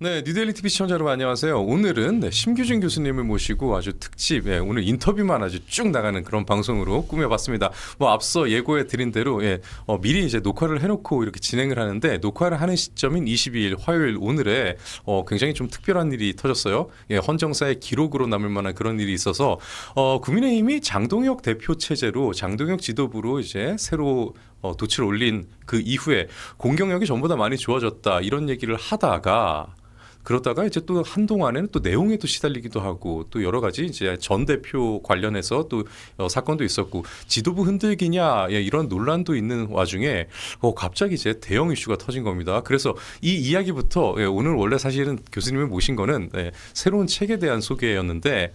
네, 뉴데일리 TV 시청자 여러분 안녕하세요. 오늘은 심규진 교수님을 모시고 아주 특집, 오늘 인터뷰만 아주 쭉 나가는 그런 방송으로 꾸며봤습니다. 뭐 앞서 예고해 드린 대로 미리 이제 녹화를 해놓고 이렇게 진행을 하는데 녹화를 하는 시점인 22일 화요일 오늘에 굉장히 좀 특별한 일이 터졌어요. 헌정사의 기록으로 남을 만한 그런 일이 있어서 국민의힘이 장동혁 대표 체제로 장동혁 지도부로 이제 새로 돛을 올린 그 이후에 공격력이 전보다 많이 좋아졌다 이런 얘기를 하다가 그러다가 이제 또 한동안에는 또 내용에 또 시달리기도 하고 또 여러 가지 이제 전 대표 관련해서 또 사건도 있었고 지도부 흔들기냐 이런 논란도 있는 와중에 갑자기 이제 대형 이슈가 터진 겁니다. 그래서 이 이야기부터 오늘 원래 사실은 교수님을 모신 거는 새로운 책에 대한 소개였는데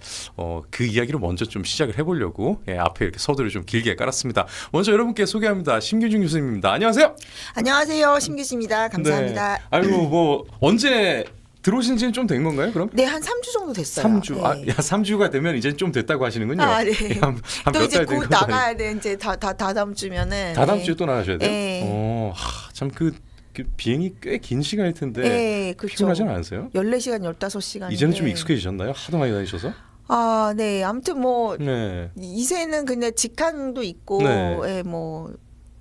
그 이야기를 먼저 좀 시작을 해보려고 앞에 이렇게 서두를 좀 길게 깔았습니다. 먼저 여러분께 소개합니다. 심규진 교수님입니다. 안녕하세요. 안녕하세요. 심규진입니다. 감사합니다. 네. 아이고 뭐 언제 들어오신 지는 좀 된 건가요, 그럼? 네, 한 3주 정도 됐어요. 3주. 네. 3주가 되면 이제 좀 됐다고 하시는군요. 아, 네. 또 이제 곧 나가야 돼. 이제 다다음 주면은. 다다음 주에 또 나가셔야 돼요? 네. 참 그 비행이 꽤 긴 시간일 텐데. 네, 그렇죠. 피곤하진 않으세요? 14시간, 15시간. 이제는 좀 익숙해지셨나요? 하도 많이 다니셔서? 아, 네. 아무튼 뭐 네. 이제는 근데 직항도 있고 네. 뭐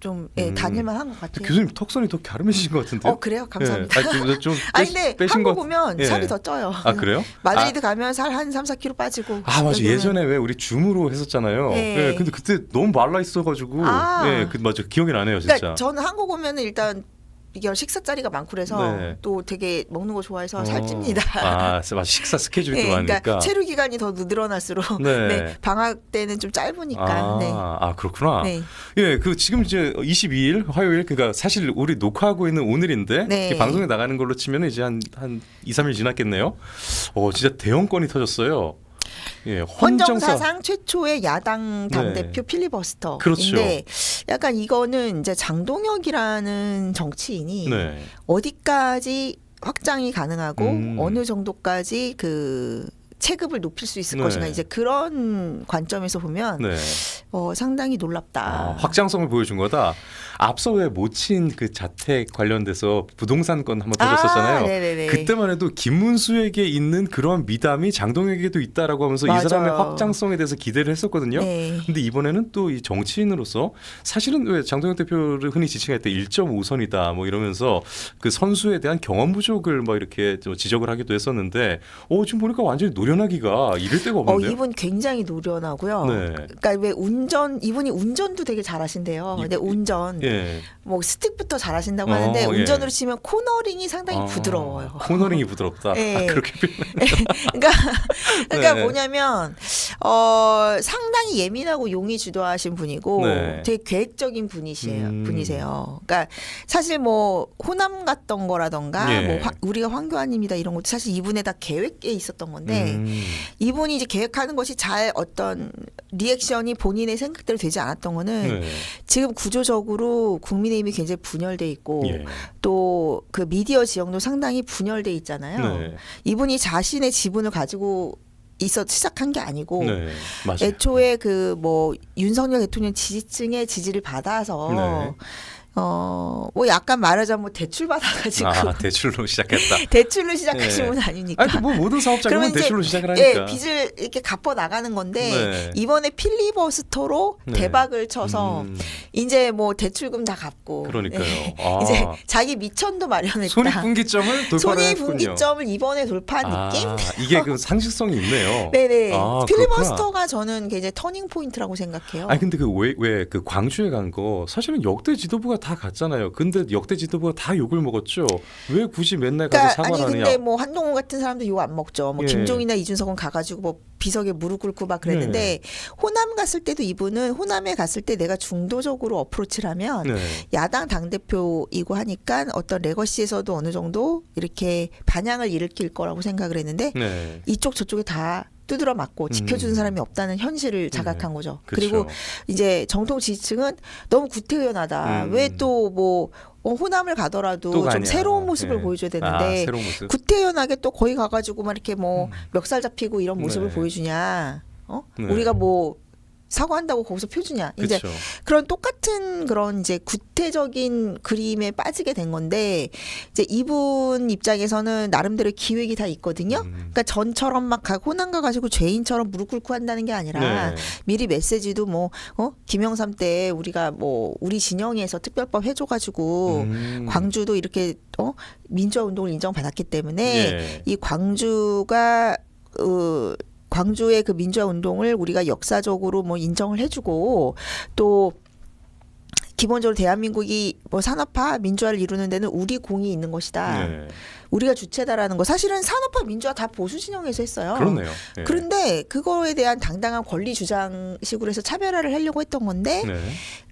좀 다닐만 한 것 같아요. 교수님 턱선이 더 갸름해지신 것 같은데요? 그래요? 감사합니다. 네. 좀 근데 빼신 한국 오면 살이 더 쪄요. 아, 그래요? 마드리드 가면 살 한 3-4kg 빠지고. 맞아. 예전에 왜 우리 줌으로 했었잖아요. 네. 근데 그때 너무 말라 있어가지고. 맞아. 기억이 나네요, 진짜. 그러니까 저는 한국 오면은 일단 이게 식사 자리가 많고 그래서 또 되게 먹는 거 좋아해서 살찝니다. 맞아. 식사 스케줄이 또 많으니까. 그러니까 체류 기간이 더 늘어날수록 방학 때는 좀 짧으니까. 그렇구나. 네. 그 지금 이제 22일 화요일 그러니까 사실 우리 녹화하고 있는 오늘인데 방송에 나가는 걸로 치면 이제 한 2-3일 지났겠네요. 진짜 대형 건이 터졌어요. 헌정사상 최초의 야당 당대표 필리버스터인데 그렇죠. 약간 이거는 이제 장동혁이라는 정치인이 어디까지 확장이 가능하고 어느 정도까지 그 체급을 높일 수 있을 것인가 이제 그런 관점에서 보면 상당히 놀랍다. 확장성을 보여준 거다. 앞서 왜 모친 그 자택 관련돼서 부동산 건 한번 터졌었잖아요. 그때만 해도 김문수에게 있는 그런 미담이 장동혁에게도 있다라고 하면서 이 사람의 확장성에 대해서 기대를 했었거든요. 근데 이번에는 또 이 정치인으로서 사실은 왜 장동혁 대표를 흔히 지칭할 때 1.5선이다 뭐 이러면서 그 선수에 대한 경험 부족을 뭐 이렇게 좀 지적을 하기도 했었는데 지금 보니까 완전히 노련하기가 이를 데가 없는데요. 이분 굉장히 노련하고요. 그러니까 왜 이분이 운전도 되게 잘하신대요. 근데 운전 뭐 스틱부터 잘하신다고 하는데 운전으로 치면 코너링이 상당히 부드러워요. 코너링이 부드럽다. 그렇게 그러니까 뭐냐면 상당히 예민하고 용이 주도하신 분이고 되게 계획적인 분이세요. 그러니까 사실 뭐 호남 갔던 거라던가 뭐 우리가 황교안입니다 이런 것도 사실 이분의 다 계획에 있었던 건데 이분이 이제 계획하는 것이 잘 어떤 리액션이 본인의 생각대로 되지 않았던 거는 지금 구조적으로 국민의힘이 굉장히 분열돼 있고 또 그 미디어 지형도 상당히 분열돼 있잖아요. 이분이 자신의 지분을 가지고 시작한 게 아니고 애초에 그 뭐 윤석열 대통령 지지층의 지지를 받아서 뭐 약간 말하자면 대출 받아가지고 대출로 시작했다. 대출로 시작하신 분 아니니까. 뭐 모든 사업자는 대출로 시작을 하니까. 빚을 이렇게 갚아 나가는 건데 이번에 필리버스터로 대박을 쳐서 이제 뭐 대출금 다 갚고. 그러니까요. 이제 자기 미천도 마련했다. 손익분기점을 돌파했군요. 손익분기점을 이번에 돌파한 느낌? 이게 그 상식성이 있네요. 네네. 필리버스터가 저는 굉장히 터닝 포인트라고 생각해요. 근데 왜 그 광주에 간 거 사실은 역대 지도부가 다 갔잖아요. 근데 역대 지도부가 다 욕을 먹었죠. 왜 굳이 맨날 가서 사과를 하느냐. 근데 뭐 한동훈 같은 사람도 욕 안 먹죠. 뭐 김종인이나 이준석은 가가지고 뭐 비석에 무릎 꿇고 막 그랬는데 호남 갔을 때도 이분은 호남에 갔을 때 내가 중도적으로 어프로치를 하면 야당 당대표이고 하니까 어떤 레거시에서도 어느 정도 이렇게 반향을 일으킬 거라고 생각을 했는데 이쪽 저쪽에 다 두드러 맞고 지켜주는 사람이 없다는 현실을 자각한 거죠. 그리고 이제 정통 지지층은 너무 구태의연하다. 왜 또 뭐 호남을 가더라도 좀 새로운 모습을 보여줘야 되는데 구태의연하게 또 거기 가가지고 막 이렇게 뭐 멱살 잡히고 이런 모습을 보여주냐. 우리가 뭐 사과한다고 거기서 표주냐. 이제 그쵸. 그런 똑같은 그런 이제 구태적인 그림에 빠지게 된 건데 이제 이분 입장에서는 나름대로 기획이 다 있거든요. 그러니까 전처럼 막 호남 가가지고 죄인처럼 무릎 꿇고 한다는 게 아니라 네. 미리 메시지도 뭐 김영삼 때 우리가 뭐 우리 진영에서 특별법 해줘가지고 광주도 이렇게 민주화 운동을 인정받았기 때문에 예. 이 광주가 광주의 그 민주화 운동을 우리가 역사적으로 뭐 인정을 해주고 또 기본적으로 대한민국이 뭐 산업화 민주화를 이루는 데는 우리 공이 있는 것이다. 네. 우리가 주체다라는 거. 사실은 산업화 민주화 다 보수 진영에서 했어요. 그렇네요. 예. 그런데 그거에 대한 당당한 권리 주장식으로 해서 차별화를 하려고 했던 건데 네.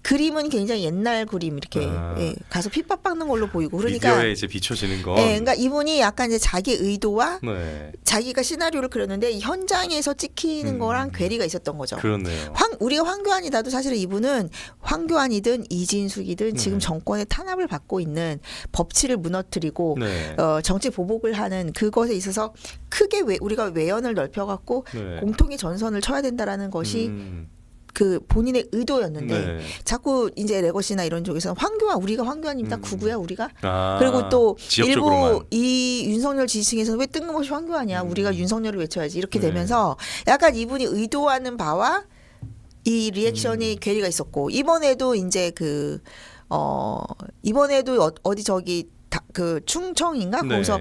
그림은 굉장히 옛날 그림 이렇게 가서 핍박 받는 걸로 보이고 그러니까 미디어에 이제 비춰지는 건. 그러니까 이분이 약간 이제 자기 의도와 네. 자기가 시나리오를 그렸는데 현장에서 찍히는 거랑 괴리가 있었던 거죠. 그렇네요. 우리가 황교안이다도 사실은 이분은 황교안이든 이진숙이든 지금 정권의 탄압을 받고 있는 법치를 무너뜨리고 네. 정치 보복을 하는 그것에 있어서 크게 우리가 외연을 넓혀갖고 네. 공통의 전선을 쳐야 된다라는 것이 그 본인의 의도였는데 네. 자꾸 이제 레거시나 이런 쪽에서는 황교안 우리가 황교안입니다. 구구야 우리가. 아, 그리고 또 지역적으로만. 일부 이 윤석열 지지층에서는 왜 뜬금없이 황교안이야. 우리가 윤석열을 외쳐야지. 이렇게 네. 되면서 약간 이분이 의도하는 바와 이 리액션이 괴리가 있었고 이번에도 이제 이번에도 어디 저기 그 충청인가 네. 거기서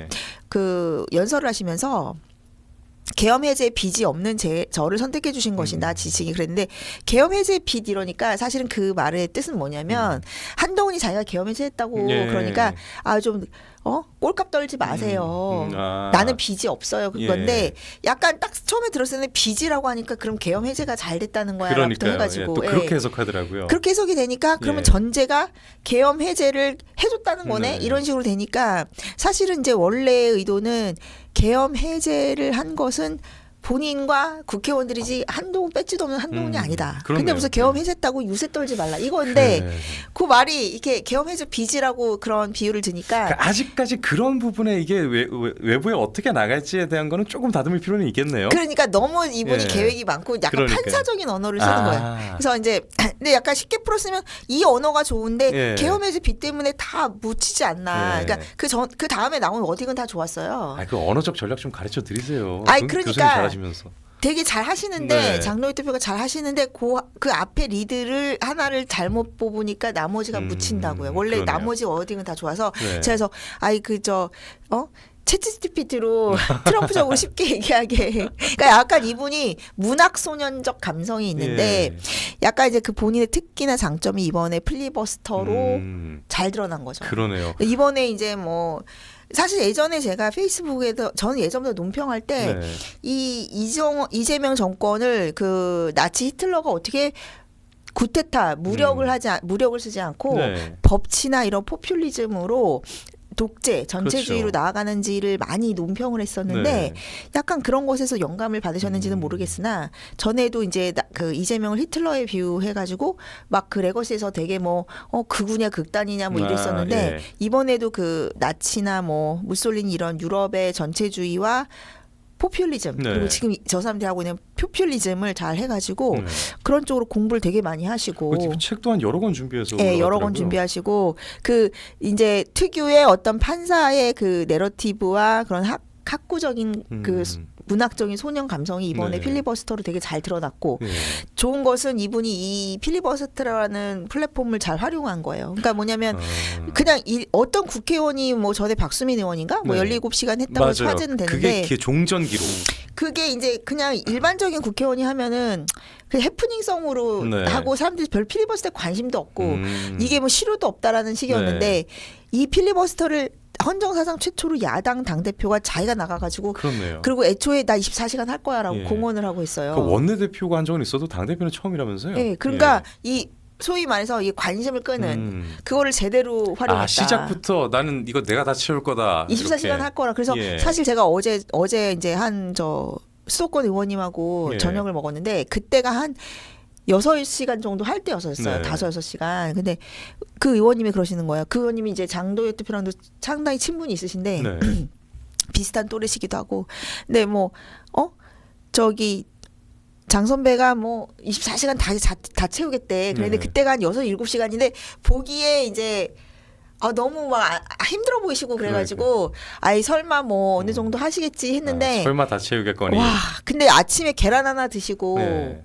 그 연설을 하시면서 계엄 해제의 빚이 없는 저를 선택해 주신 것이다 지식이 그랬는데 계엄 해제의 빚 이러니까 사실은 그 말의 뜻은 뭐냐면 한동훈이 자기가 계엄 해제했다고 예. 그러니까 좀 꼴값 떨지 마세요. 나는 빚이 없어요 그건데 약간 딱 처음에 들었을 때 빚이라고 하니까 그럼 계엄 해제가 잘 됐다는 거야부터 해가지고 또 그렇게 해석하더라고요. 그렇게 해석이 되니까 그러면 전제가 계엄 해제를 해줬다는 거네 이런 식으로 되니까 사실은 이제 원래의 의도는 계엄 해제를 한 것은 본인과 국회의원들이지 한동훈 배지도 없는 한동훈이 아니다. 그렇네요. 근데 무슨 계엄 해제했다고 유세 떨지 말라 이건데 그 말이 이렇게 계엄 해제 빚이라고 그런 비유를 드니까 그러니까 아직까지 그런 부분에 이게 외부에 어떻게 나갈지에 대한 거는 조금 다듬을 필요는 있겠네요. 그러니까 너무 이분이 계획이 많고 약간 그러니까요. 판사적인 언어를 쓰는 거예요. 그래서 이제 근데 약간 쉽게 풀었으면 이 언어가 좋은데 계엄 해제 빚 때문에 다 묻히지 않나. 그러니까 그 다음에 나온 워딩은 다 좋았어요. 그 언어적 전략 좀 가르쳐 드리세요. 그러니까 면서 되게 잘 하시는데 장로희 대표가 잘 하시는데 그 앞에 리드를 하나를 잘못 뽑으니까 나머지가 묻힌다고요. 원래 그러네요. 나머지 워딩은 다 좋아서 그래서 챗GPT로 트럼프적으로 쉽게 얘기하게. 그러니까 약간 이분이 문학 소년적 감성이 있는데 약간 이제 그 본인의 특기나 장점이 이번에 필리버스터로 잘 드러난 거죠. 그러네요. 이번에 이제 뭐 사실 예전에 제가 페이스북에서 저는 예전부터 논평할 때 이재명 정권을 그 나치 히틀러가 어떻게 구테타 무력을 쓰지 않고 법치나 이런 포퓰리즘으로 독재, 전체주의로 나아가는지를 많이 논평을 했었는데 약간 그런 것에서 영감을 받으셨는지는 모르겠으나 전에도 이제 그 이재명을 히틀러에 비유해가지고 막 그 레거시에서 되게 뭐 극우냐 극단이냐 뭐 이랬었는데 이번에도 그 나치나 뭐 무솔리니 이런 유럽의 전체주의와 포퓰리즘 그리고 지금 저 사람들이 하고 있는 포퓰리즘을 잘 해가지고 그런 쪽으로 공부를 되게 많이 하시고 책 또한 여러 권 준비해서 여러 권 준비하시고 그 이제 특유의 어떤 판사의 그 내러티브와 그런 학구적인 그 문학적인 소년 감성이 이번에 필리버스터로 되게 잘 드러났고 좋은 것은 이분이 이 필리버스터라는 플랫폼을 잘 활용한 거예요. 그러니까 뭐냐면 그냥 어떤 국회의원이 뭐 전에 박수민 의원인가 뭐 17시간 했다고 해서 화제는 되는데 그게 종전기록. 그게 이제 그냥 일반적인 국회의원이 하면은 그 해프닝성으로 하고 사람들이 별 필리버스터에 관심도 없고 이게 뭐 실효도 없다라는 식이었는데 이 필리버스터를 헌정사상 최초로 야당 당대표가 자기가 나가가지고 그리고 애초에 나 24시간 할 거야라고 공언을 하고 있어요. 그 원내대표가 한 적은 있어도 당대표는 처음이라면서요? 네, 그러니까 이 소위 말해서 이 관심을 끄는 그거를 제대로 활용했다. 시작부터 나는 이거 내가 다 채울 거다. 24시간 이렇게. 할 거라. 그래서 사실 제가 어제 이제 한 수도권 의원님하고 저녁을 먹었는데 그때가 한 6시간 정도 할 때였었어요. 5-6시간. 근데 그 의원님이 그러시는 거예요. 그 의원님이 이제 장도연 대표랑도 상당히 친분이 있으신데 비슷한 또래시기도 하고. 근데 뭐 장 선배가 뭐 24시간 다 채우겠대. 그런데 그때가 한 6, 7시간인데 보기에 이제 너무 막 힘들어 보이시고 그래가지고 아이 설마 뭐 어느 정도 하시겠지 했는데 설마 다 채우겠거니. 와 근데 아침에 계란 하나 드시고 네.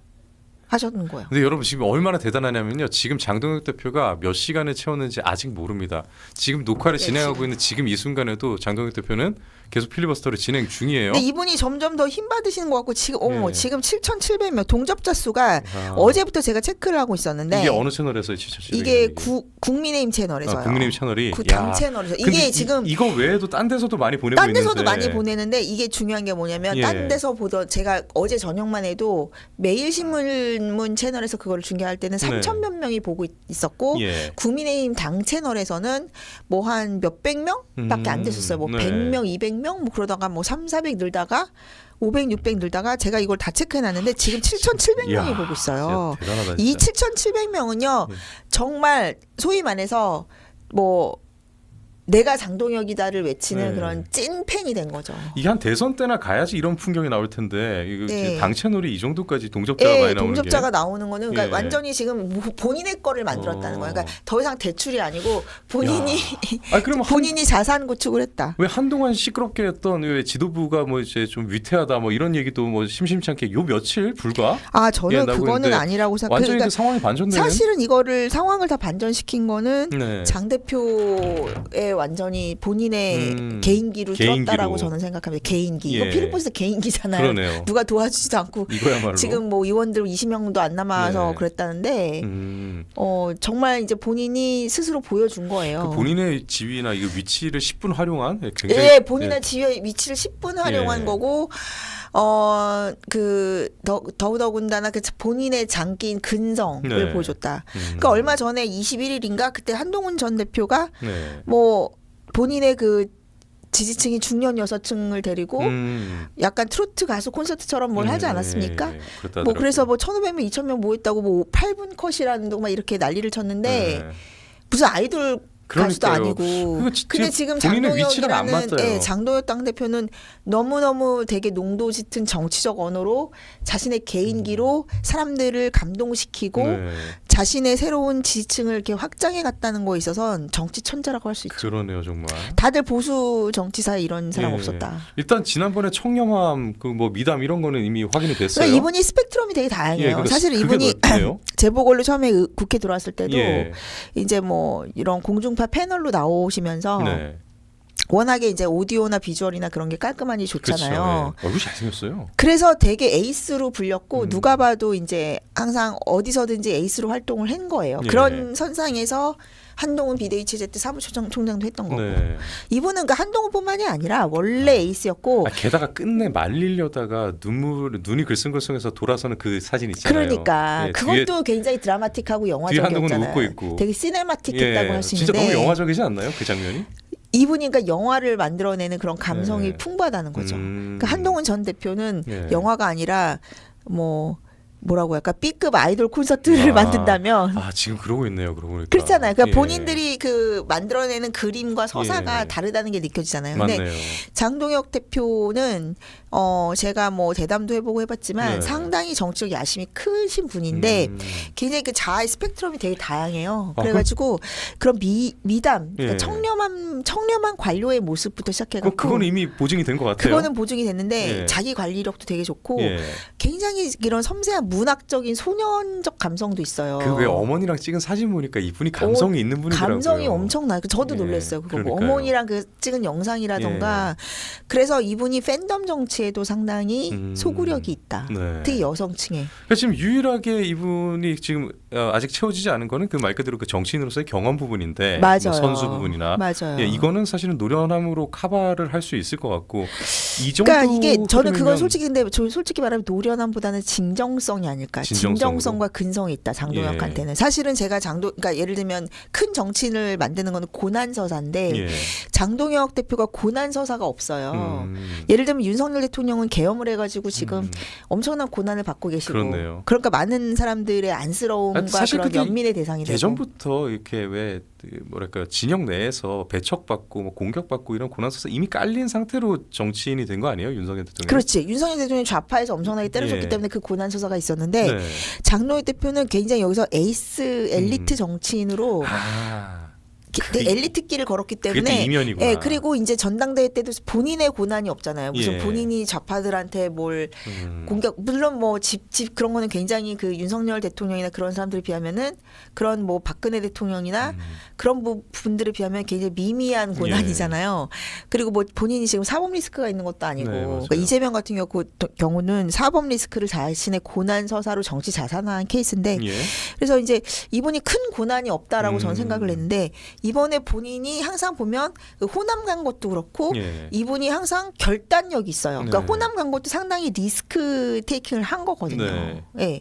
하셨는 거예요. 근데 여러분 지금 얼마나 대단하냐면요. 지금 장동혁 대표가 몇 시간을 채웠는지 아직 모릅니다. 지금 녹화를 진행하고 있는 지금 이 순간에도 장동혁 대표는 계속 필리버스터를 진행 중이에요. 근데 이분이 점점 더 힘 받으시는 것 같고 지금 네. 지금 7,700명 동접자 수가 어제부터 제가 체크를 하고 있었는데 이게 어느 채널에서 7,700명? 이게 국민의힘 채널에서요. 국민의힘 채널이 당 채널에서 이게 지금 이거 외에도 딴 데서도 많이 보내고 딴 데서도 있는데. 많이 보내는데 이게 중요한 게 뭐냐면 딴 데서 보던 제가 어제 저녁만 해도 매일신문 채널에서 그걸 중계할 때는 3,000몇 명이 보고 있었고 국민의힘 당 채널에서는 뭐 한 몇백 명밖에 안 됐었어요. 뭐 100명, 200명 뭐 그러다가 뭐 3, 400 늘다가 500, 600 늘다가 제가 이걸 다 체크해놨는데 지금 7,700명이 보고 있어요. 대단하다, 이 7,700명은요 정말 소위 말해서 뭐 내가 장동혁이다를 외치는 그런 찐 팬이 된 거죠. 이게 한 대선 때나 가야지 이런 풍경이 나올 텐데 당 채널이 이 정도까지 동접자가 많이 나오는 동접자가 나오는 거는 그러니까 완전히 지금 본인의 거를 만들었다는 거예요. 그러니까 더 이상 대출이 아니고 본인이 본인이 자산 구축을 했다. 왜 한동안 시끄럽게 했던 왜 지도부가 뭐 이제 좀 위태하다 뭐 이런 얘기도 뭐 심심치 않게 요 며칠 불과 전혀 그거는 아니라고 생각해요. 완전히 그 상황이 반전되는. 사실은 이거를 상황을 다 반전시킨 거는 장 대표의 완전히 본인의 개인기로 들었다라고 저는 생각합니다. 개인기. 이거 필리버스터 개인기잖아요. 그러네요. 누가 도와주지도 않고 이거야말로. 지금 뭐 의원들 20명도 안 남아서 그랬다는데 정말 이제 본인이 스스로 보여준 거예요. 그 본인의 지위나 이 위치를 10분 활용한 굉장히 본인의 지위의 위치를 10분 활용한 거고 더군다나 그 본인의 장기인 근성을 보여줬다. 그러니까 얼마 전에 21일인가 그때 한동훈 전 대표가 뭐 본인의 그 지지층이 중년 여성층을 데리고 약간 트로트 가수 콘서트처럼 뭘 하지 않았습니까? 뭐 그래서 뭐 1,500명, 2,000명 모였다고 뭐 8분 컷이라는 거 막 이렇게 난리를 쳤는데 무슨 아이돌 가수도 아니고. 근데 지금 장동혁이라는 장동혁 당대표는 너무너무 되게 농도 짙은 정치적 언어로 자신의 개인기로 사람들을 감동시키고 자신의 새로운 지지층을 이렇게 확장해 갔다는 거에 있어서는 정치 천재라고 할 수 있죠. 그러네요, 정말. 다들 보수 정치사에 이런 사람 없었다. 일단 지난번에 청렴함, 그 뭐 미담 이런 거는 이미 확인이 됐어요. 그러니까 이분이 스펙트럼이 되게 다양해요. 사실 이분이 재보궐로 처음에 국회 들어왔을 때도 이제 뭐 이런 공중파 패널로 나오시면서 워낙에 이제 오디오나 비주얼이나 그런 게 깔끔하니 좋잖아요. 그렇죠. 얼굴 잘생겼어요. 그래서 되게 에이스로 불렸고 누가 봐도 이제 항상 어디서든지 에이스로 활동을 한 거예요. 그런 선상에서 한동훈 비대위 체제 때 사무총장도 했던 거고 이분은 그 한동훈뿐만이 아니라 원래 에이스였고 게다가 끝내 말리려다가 눈이 글썽글썽해서 돌아서는 그 사진 있잖아요. 그러니까 그것도 굉장히 드라마틱하고 영화적이었잖아요. 뒤에 한동훈 웃고 있고 되게 시네마틱했다고 할 수 있는데 진짜 너무 영화적이지 않나요? 그 장면이? 이분이 그러니까 영화를 만들어내는 그런 감성이 풍부하다는 거죠. 그러니까 한동훈 전 대표는 영화가 아니라 뭐라고 할까 B급 아이돌 콘서트를 만든다면 지금 그러고 있네요. 그러고 보니까. 그렇잖아요. 그러니까 본인들이 그 만들어내는 그림과 서사가 다르다는 게 느껴지잖아요. 근데 장동혁 대표는 제가 뭐 대담도 해보고 해봤지만 상당히 정치적 야심이 크신 분인데 굉장히 그 자아의 스펙트럼이 되게 다양해요. 그래가지고 그런 미담, 그러니까 청렴한 관료의 모습부터 시작해가지고 그건 이미 보증이 된 것 같아요. 그거는 보증이 됐는데 자기 관리력도 되게 좋고 굉장히 이런 섬세한 문학적인 소년적 감성도 있어요. 그 왜 어머니랑 찍은 사진 보니까 이분이 감성이 있는 분이더라고요. 감성이 엄청나요. 저도 놀랐어요. 그거 뭐 어머니랑 그 찍은 영상이라던가 그래서 이분이 팬덤 정치에도 상당히 소구력이 있다. 특히 여성층에. 그러니까 지금 유일하게 이분이 지금 아직 채워지지 않은 거는 그 말 그대로 그 정치인으로서의 경험 부분인데 맞아요. 뭐 선수 부분이나 이거는 사실은 노련함으로 커버를 할 수 있을 것 같고 이 정도. 그러니까 이게 저는 그건 솔직히 말하면 노련함보다는 진정성 진정성이 아닐까. 진정성으로? 진정성과 근성이 있다. 장동혁한테는. 사실은 제가 그러니까 예를 들면 큰 정치인을 만드는 건 고난서사인데 예. 장동혁 대표가 고난서사가 없어요. 예를 들면 윤석열 대통령은 계엄을 해가지고 지금 엄청난 고난을 받고 계시고, 그렇네요. 그러니까 많은 사람들의 안쓰러움과 사실 그런 그게 연민의 대상이 되고. 예전부터 이렇게 왜 뭐랄까 진영 내에서 배척받고 뭐 공격받고 이런 고난서사 이미 깔린 상태로 정치인이 된 거 아니에요, 윤석열 대통령? 그렇지. 윤석열 대통령이 좌파에서 엄청나게 때려줬기 예. 때문에 그 고난서사가 있었는데 네. 장동혁 대표는 굉장히 여기서 에이스 엘리트 정치인으로 엘리트길을 걸었기 그게 또 때문에, 이면이구나. 예, 그리고 이제 전당대회 때도 본인의 고난이 없잖아요. 무슨 예. 본인이 좌파들한테 뭘 공격, 물론 뭐 집 그런 거는 굉장히 그 윤석열 대통령이나 그런 사람들에 비하면은 그런 뭐 박근혜 대통령이나 그런 부분들에 비하면 굉장히 미미한 고난이잖아요. 그리고 뭐 본인이 지금 사법 리스크가 있는 것도 아니고, 네, 그러니까 이재명 같은 경우는 사법 리스크를 자신의 고난 서사로 정치 자산화한 케이스인데, 예. 그래서 이제 이분이 큰 고난이 없다라고 저는 생각을 했는데, 이번에 본인이 항상 보면 그 호남 간 것도 그렇고 예. 이분이 항상 결단력이 있어요. 그러니까 네. 호남 간 것도 상당히 리스크 테이킹을 한 거거든요. 네. 예.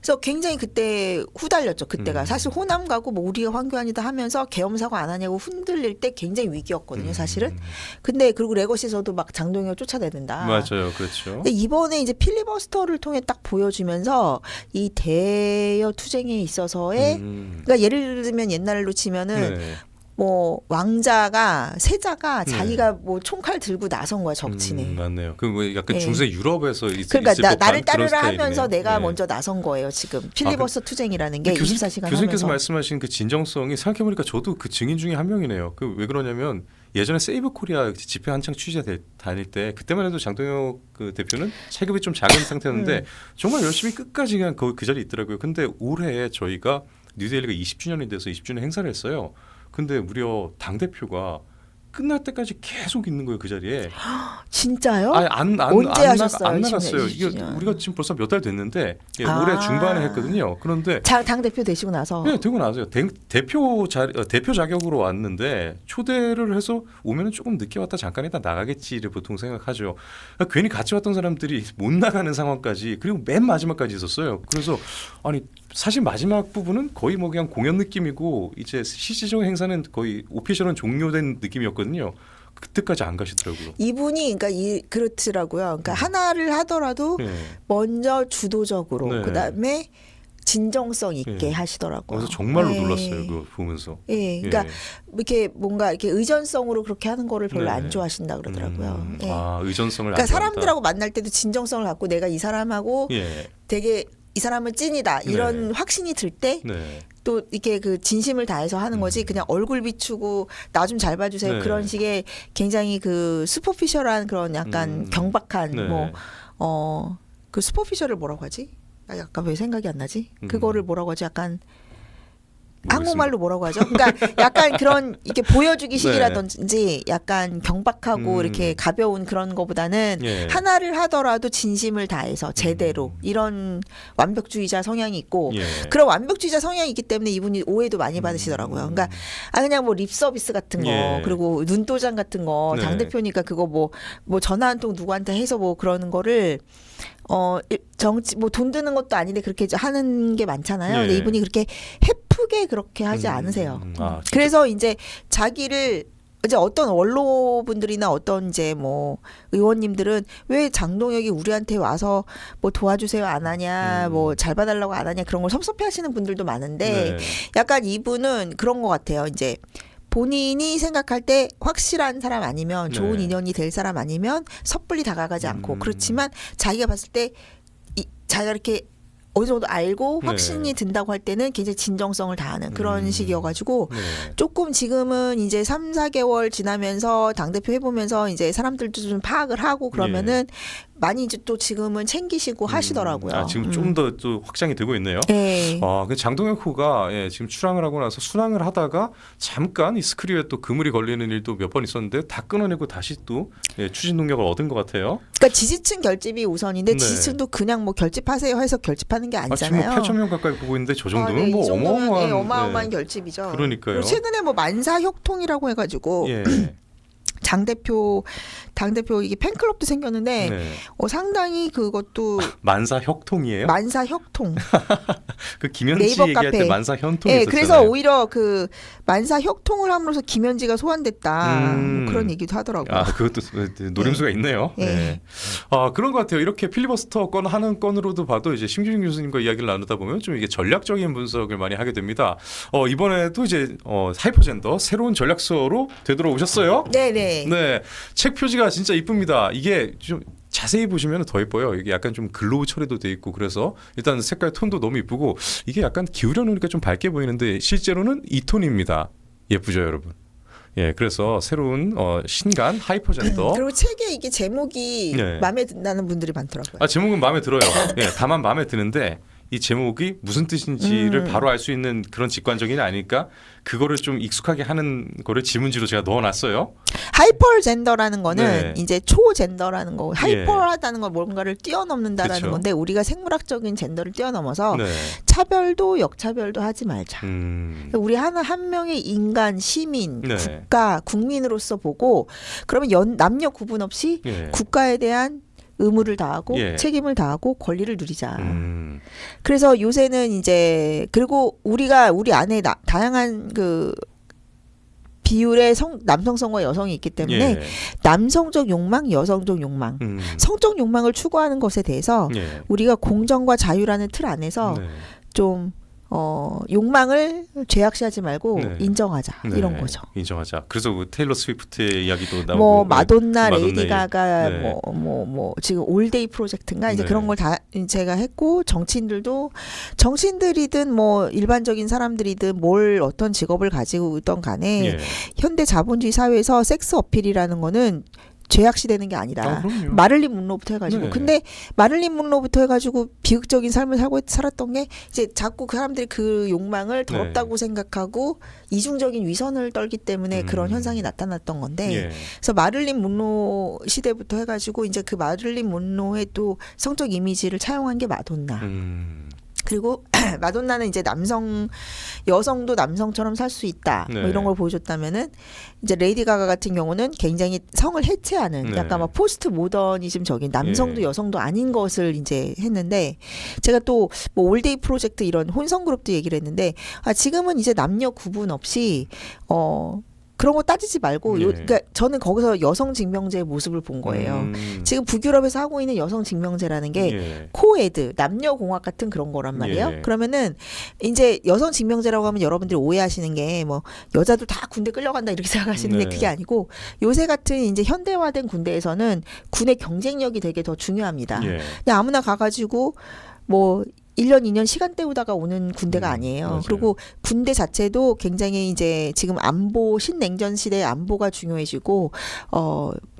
그래서 굉장히 그때 후달렸죠. 그때가 사실 음. 호남 가고 뭐 우리가 황교안이다 하면서 계엄 사고 안 하냐고 흔들릴 때 굉장히 위기였거든요. 사실은. 근데 그리고 레거시에서도 막 장동혁 쫓아내는다. 맞아요, 그렇죠. 근데 이번에 이제 필리버스터를 통해 딱 보여주면서 이 대여 투쟁에 있어서의 그러니까 예를 들면 옛날로 치면은 네. 뭐 왕자가 세자가 자기가 뭐 총칼 들고 나선 거야 적진에. 맞네요. 그 뭐 약간 예. 중세 유럽에서 그러니까 있을 법한 나를 그런 따르라 스타일이네요. 하면서 내가 예. 먼저 나선 거예요. 지금 필리버스터 투쟁이라는 게 교수님, 24시간 교수님께서 하면서. 말씀하신 그 진정성이 생각해보니까 저도 그 증인 중에 한 명이네요. 그 왜 그러냐면 예전에 세이브 코리아 집회 한창 취재 다닐 때 그때만 해도 장동혁 그 대표는 체급이 좀 작은 상태였는데 정말 열심히 끝까지 그냥 그 자리에 있더라고요. 근데 올해 저희가 뉴데일리가 20주년이 돼서 20주년 행사를 했어요. 근데 무려 당 대표가 끝날 때까지 계속 있는 거예요, 그 자리에. 진짜요? 아니, 언제 하셨어요? 안 나갔어요. 이게 20주년. 우리가 지금 벌써 몇 달 됐는데 올해 중반에 했거든요. 그런데 당 대표 되시고 나서. 네, 되고 나서요. 대표 자격으로 왔는데 초대를 해서 오면은 조금 늦게 왔다 잠깐 있다 나가겠지를 보통 생각하죠. 그러니까 괜히 같이 왔던 사람들이 못 나가는 상황까지 그리고 맨 마지막까지 있었어요. 그래서 아니 사실 마지막 부분은 거의 뭐 그냥 공연 느낌이고 이제 실질적인 행사는 거의 오피셜은 종료된 느낌이었거든요. 그때까지 안 가시더라고요. 이분이 그러니까 그렇더라고요. 그러니까 하나를 하더라도 네. 먼저 주도적으로 네. 그다음에 진정성 있게 네. 하시더라고요. 그래서 정말로 네. 놀랐어요. 그거 보면서. 예, 그러니까 이렇게 뭔가 이렇게 의전성으로 그렇게 하는 거를 별로 네. 안 좋아하신다 그러더라고요. 예. 아, 의전성을 그러니까 안 좋아한다. 사람들하고 만날 때도 진정성을 갖고 내가 이 사람하고 예. 되게 이 사람은 찐이다 이런 네. 확신이 들 때 또 네. 이렇게 그 진심을 다해서 하는 거지 그냥 얼굴 비추고 나 좀 잘 봐주세요 네. 그런 식의 굉장히 그 슈퍼피셜한 그런 약간 경박한 네. 뭐 그 슈퍼피셜을 뭐라고 하지? 아, 약간 왜 생각이 안 나지? 그거를 뭐라고 하지? 약간 한국말로 뭐라고 하죠? 그러니까 약간 그런 이렇게 보여주기 식이라든지 약간 경박하고 이렇게 가벼운 그런 거보다는 예. 하나를 하더라도 진심을 다해서 제대로 이런 완벽주의자 성향이 있고 예. 그런 완벽주의자 성향이 있기 때문에 이분이 오해도 많이 받으시더라고요. 그러니까 그냥 뭐 립 서비스 같은 거 예. 그리고 눈도장 같은 거 네. 당 대표니까 그거 뭐 전화 한 통 누구한테 해서 뭐 그러는 거를 정치 뭐 돈 드는 것도 아닌데 그렇게 하는 게 많잖아요. 근데 예. 이분이 그렇게 해프게 그렇게 하지 않으세요. 아, 그래서 이제 자기를 이제 어떤 원로분들이나 어떤 이제 뭐 의원님들은 왜 장동혁이 우리한테 와서 뭐 도와주세요 안 하냐, 뭐 잘 봐달라고 안 하냐 그런 걸 섭섭해하시는 분들도 많은데 네. 약간 이분은 그런 것 같아요. 이제 본인이 생각할 때 확실한 사람 아니면 좋은 네. 인연이 될 사람 아니면 섣불리 다가가지 않고 그렇지만 자기가 봤을 때 자기가 이렇게 어느 정도 알고 네. 확신이 든다고 할 때는 굉장히 진정성을 다하는 그런 식이어가지고 네. 조금 지금은 이제 3, 4개월 지나면서 당대표 해보면서 이제 사람들도 좀 파악을 하고 그러면은 많이 이제 또 지금은 챙기시고 하시더라고요. 아, 지금 좀 더 또 확장이 되고 있네요. 네. 그 장동혁 후가 지금 출항을 하고 나서 순항을 하다가 잠깐 이 스크류에 또 그물이 걸리는 일도 몇 번 있었는데 다 끊어내고 다시 또 추진 능력을 얻은 것 같아요. 그러니까 지지층 결집이 우선인데 네. 지지층도 그냥 뭐 결집하세요 해서 결집하는 게 지금 아니잖아요. 뭐 8,000명 가까이 보고 있는데 저 정도면 네, 뭐 이 정도면 어마어마한 어마어마한 결집이죠. 그러니까요. 그리고 최근에 뭐 만사협통이라고 해가지고 예. 장 대표 당대표 이게 팬클럽도 생겼는데 네. 상당히 그것도 만사혁통이에요? 만사혁통. 그 김현지 네이버 얘기할 카페. 때 만사현통이 네, 있었잖아요. 그래서 오히려 그 만사혁통을 함으로써 김현지가 소환됐다. 뭐 그런 얘기도 하더라고요. 아, 그것도 노림수가 있네요. 네. 네. 그런 것 같아요. 이렇게 필리버스터 건 하는 건으로도 봐도 이제 심규진 교수님과 이야기를 나누다 보면 좀 이게 전략적인 분석을 많이 하게 됩니다. 이번에도 이제 하이퍼젠더 새로운 전략서로 되돌아오셨어요. 네네. 네, 책 표지가 진짜 이쁩니다. 이게 좀 자세히 보시면 더 예뻐요. 이게 약간 좀 글로우 처리도 돼 있고 그래서 일단 색깔 톤도 너무 이쁘고 이게 약간 기울여 놓으니까 좀 밝게 보이는데 실제로는 이 톤입니다. 예쁘죠, 여러분? 예, 그래서 새로운 신간 하이퍼젠더. 그리고 책에 이게 제목이 네. 마음에 든다는 분들이 많더라고요. 제목은 마음에 들어요. 예, 다만 마음에 드는데 이 제목이 무슨 뜻인지를 바로 알 수 있는 그런 직관적인 아니니까 그거를 좀 익숙하게 하는 거를 지문지로 제가 넣어놨어요. 하이퍼 젠더라는 거는 네. 이제 초젠더라는 거, 하이퍼하다는 건 뭔가를 뛰어넘는다라는 그쵸. 건데 우리가 생물학적인 젠더를 뛰어넘어서 네. 차별도 역차별도 하지 말자. 우리 한 명의 인간, 시민, 네. 국가, 국민으로서 보고 그러면 남녀 구분 없이 예. 국가에 대한 의무를 다하고 예. 책임을 다하고 권리를 누리자. 그래서 요새는 이제 그리고 우리가 우리 안에 다양한 그 비율의 남성성과 여성이 있기 때문에 예. 남성적 욕망, 여성적 욕망, 성적 욕망을 추구하는 것에 대해서 예. 우리가 공정과 자유라는 틀 안에서 네. 좀 욕망을 죄악시하지 말고 네. 인정하자 네. 이런 거죠. 인정하자. 그래서 그 테일러 스위프트의 이야기도 나오고 뭐 마돈나, 마돈나의- 레이디 가가 네. 뭐 지금 올데이 프로젝트인가 이제 네. 그런 걸 다 제가 했고 정치인들이든 뭐 일반적인 사람들이든 뭘 어떤 직업을 가지고 있던 간에 예. 현대 자본주의 사회에서 섹스 어필이라는 거는 죄악시되는 게 아니다. 그럼요. 마를린 문로부터 해가지고 네. 근데 마를린 문로부터 해가지고 비극적인 삶을 살았던 게 이제 자꾸 그 사람들이 그 욕망을 더럽다고 생각하고 이중적인 위선을 떨기 때문에 그런 현상이 나타났던 건데 예. 그래서 마를린 문로 시대부터 해가지고 이제 그 마를린 문로의 또 성적 이미지를 차용한 게 마돈나. 그리고 마돈나는 이제 여성도 남성처럼 살 수 있다. 네. 뭐 이런 걸 보여줬다면은 이제 레이디 가가 같은 경우는 굉장히 성을 해체하는 네. 약간 막 포스트 모더니즘적인 남성도 예. 여성도 아닌 것을 이제 했는데 제가 또 뭐 올데이 프로젝트 이런 혼성 그룹도 얘기를 했는데 지금은 이제 남녀 구분 없이 그런 거 따지지 말고 예. 그러니까 저는 거기서 여성 징병제의 모습을 본 거예요. 지금 북유럽에서 하고 있는 여성 징병제라는 게 예. 코에드 남녀 공학 같은 그런 거란 말이에요. 예. 그러면은 이제 여성 징병제라고 하면 여러분들이 오해하시는 게 뭐 여자들 다 군대 끌려간다 이렇게 생각하시는데 네. 그게 아니고 요새 같은 이제 현대화된 군대에서는 군의 경쟁력이 되게 더 중요합니다. 예. 그냥 아무나 가가지고 뭐 1년, 2년 시간 때우다가 오는 군대가 아니에요. 맞아요. 그리고 군대 자체도 굉장히 이제 지금 신냉전 시대의 안보가 중요해지고,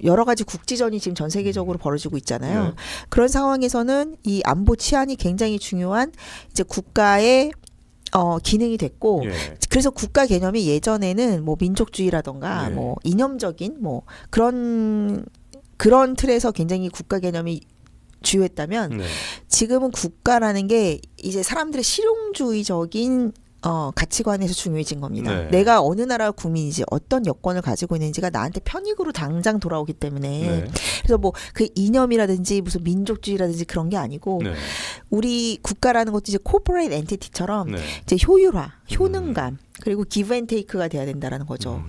여러 가지 국지전이 지금 전 세계적으로 벌어지고 있잖아요. 네. 그런 상황에서는 이 안보 치안이 굉장히 중요한 이제 국가의 기능이 됐고, 예. 그래서 국가 개념이 예전에는 뭐 민족주의라던가 네. 뭐 이념적인 뭐 그런 틀에서 굉장히 국가 개념이 주요했다면 네. 지금은 국가라는 게 이제 사람들의 실용주의적인 가치관에서 중요해진 겁니다. 네. 내가 어느 나라 국민이지 어떤 여권을 가지고 있는지가 나한테 편익으로 당장 돌아오기 때문에 네. 그래서 뭐 그 이념이라든지 무슨 민족주의라든지 그런 게 아니고 네. 우리 국가라는 것도 이제 코퍼레이트 엔티티처럼 네. 이제 효율화, 효능감 그리고 기브 앤 테이크가 돼야 된다라는 거죠.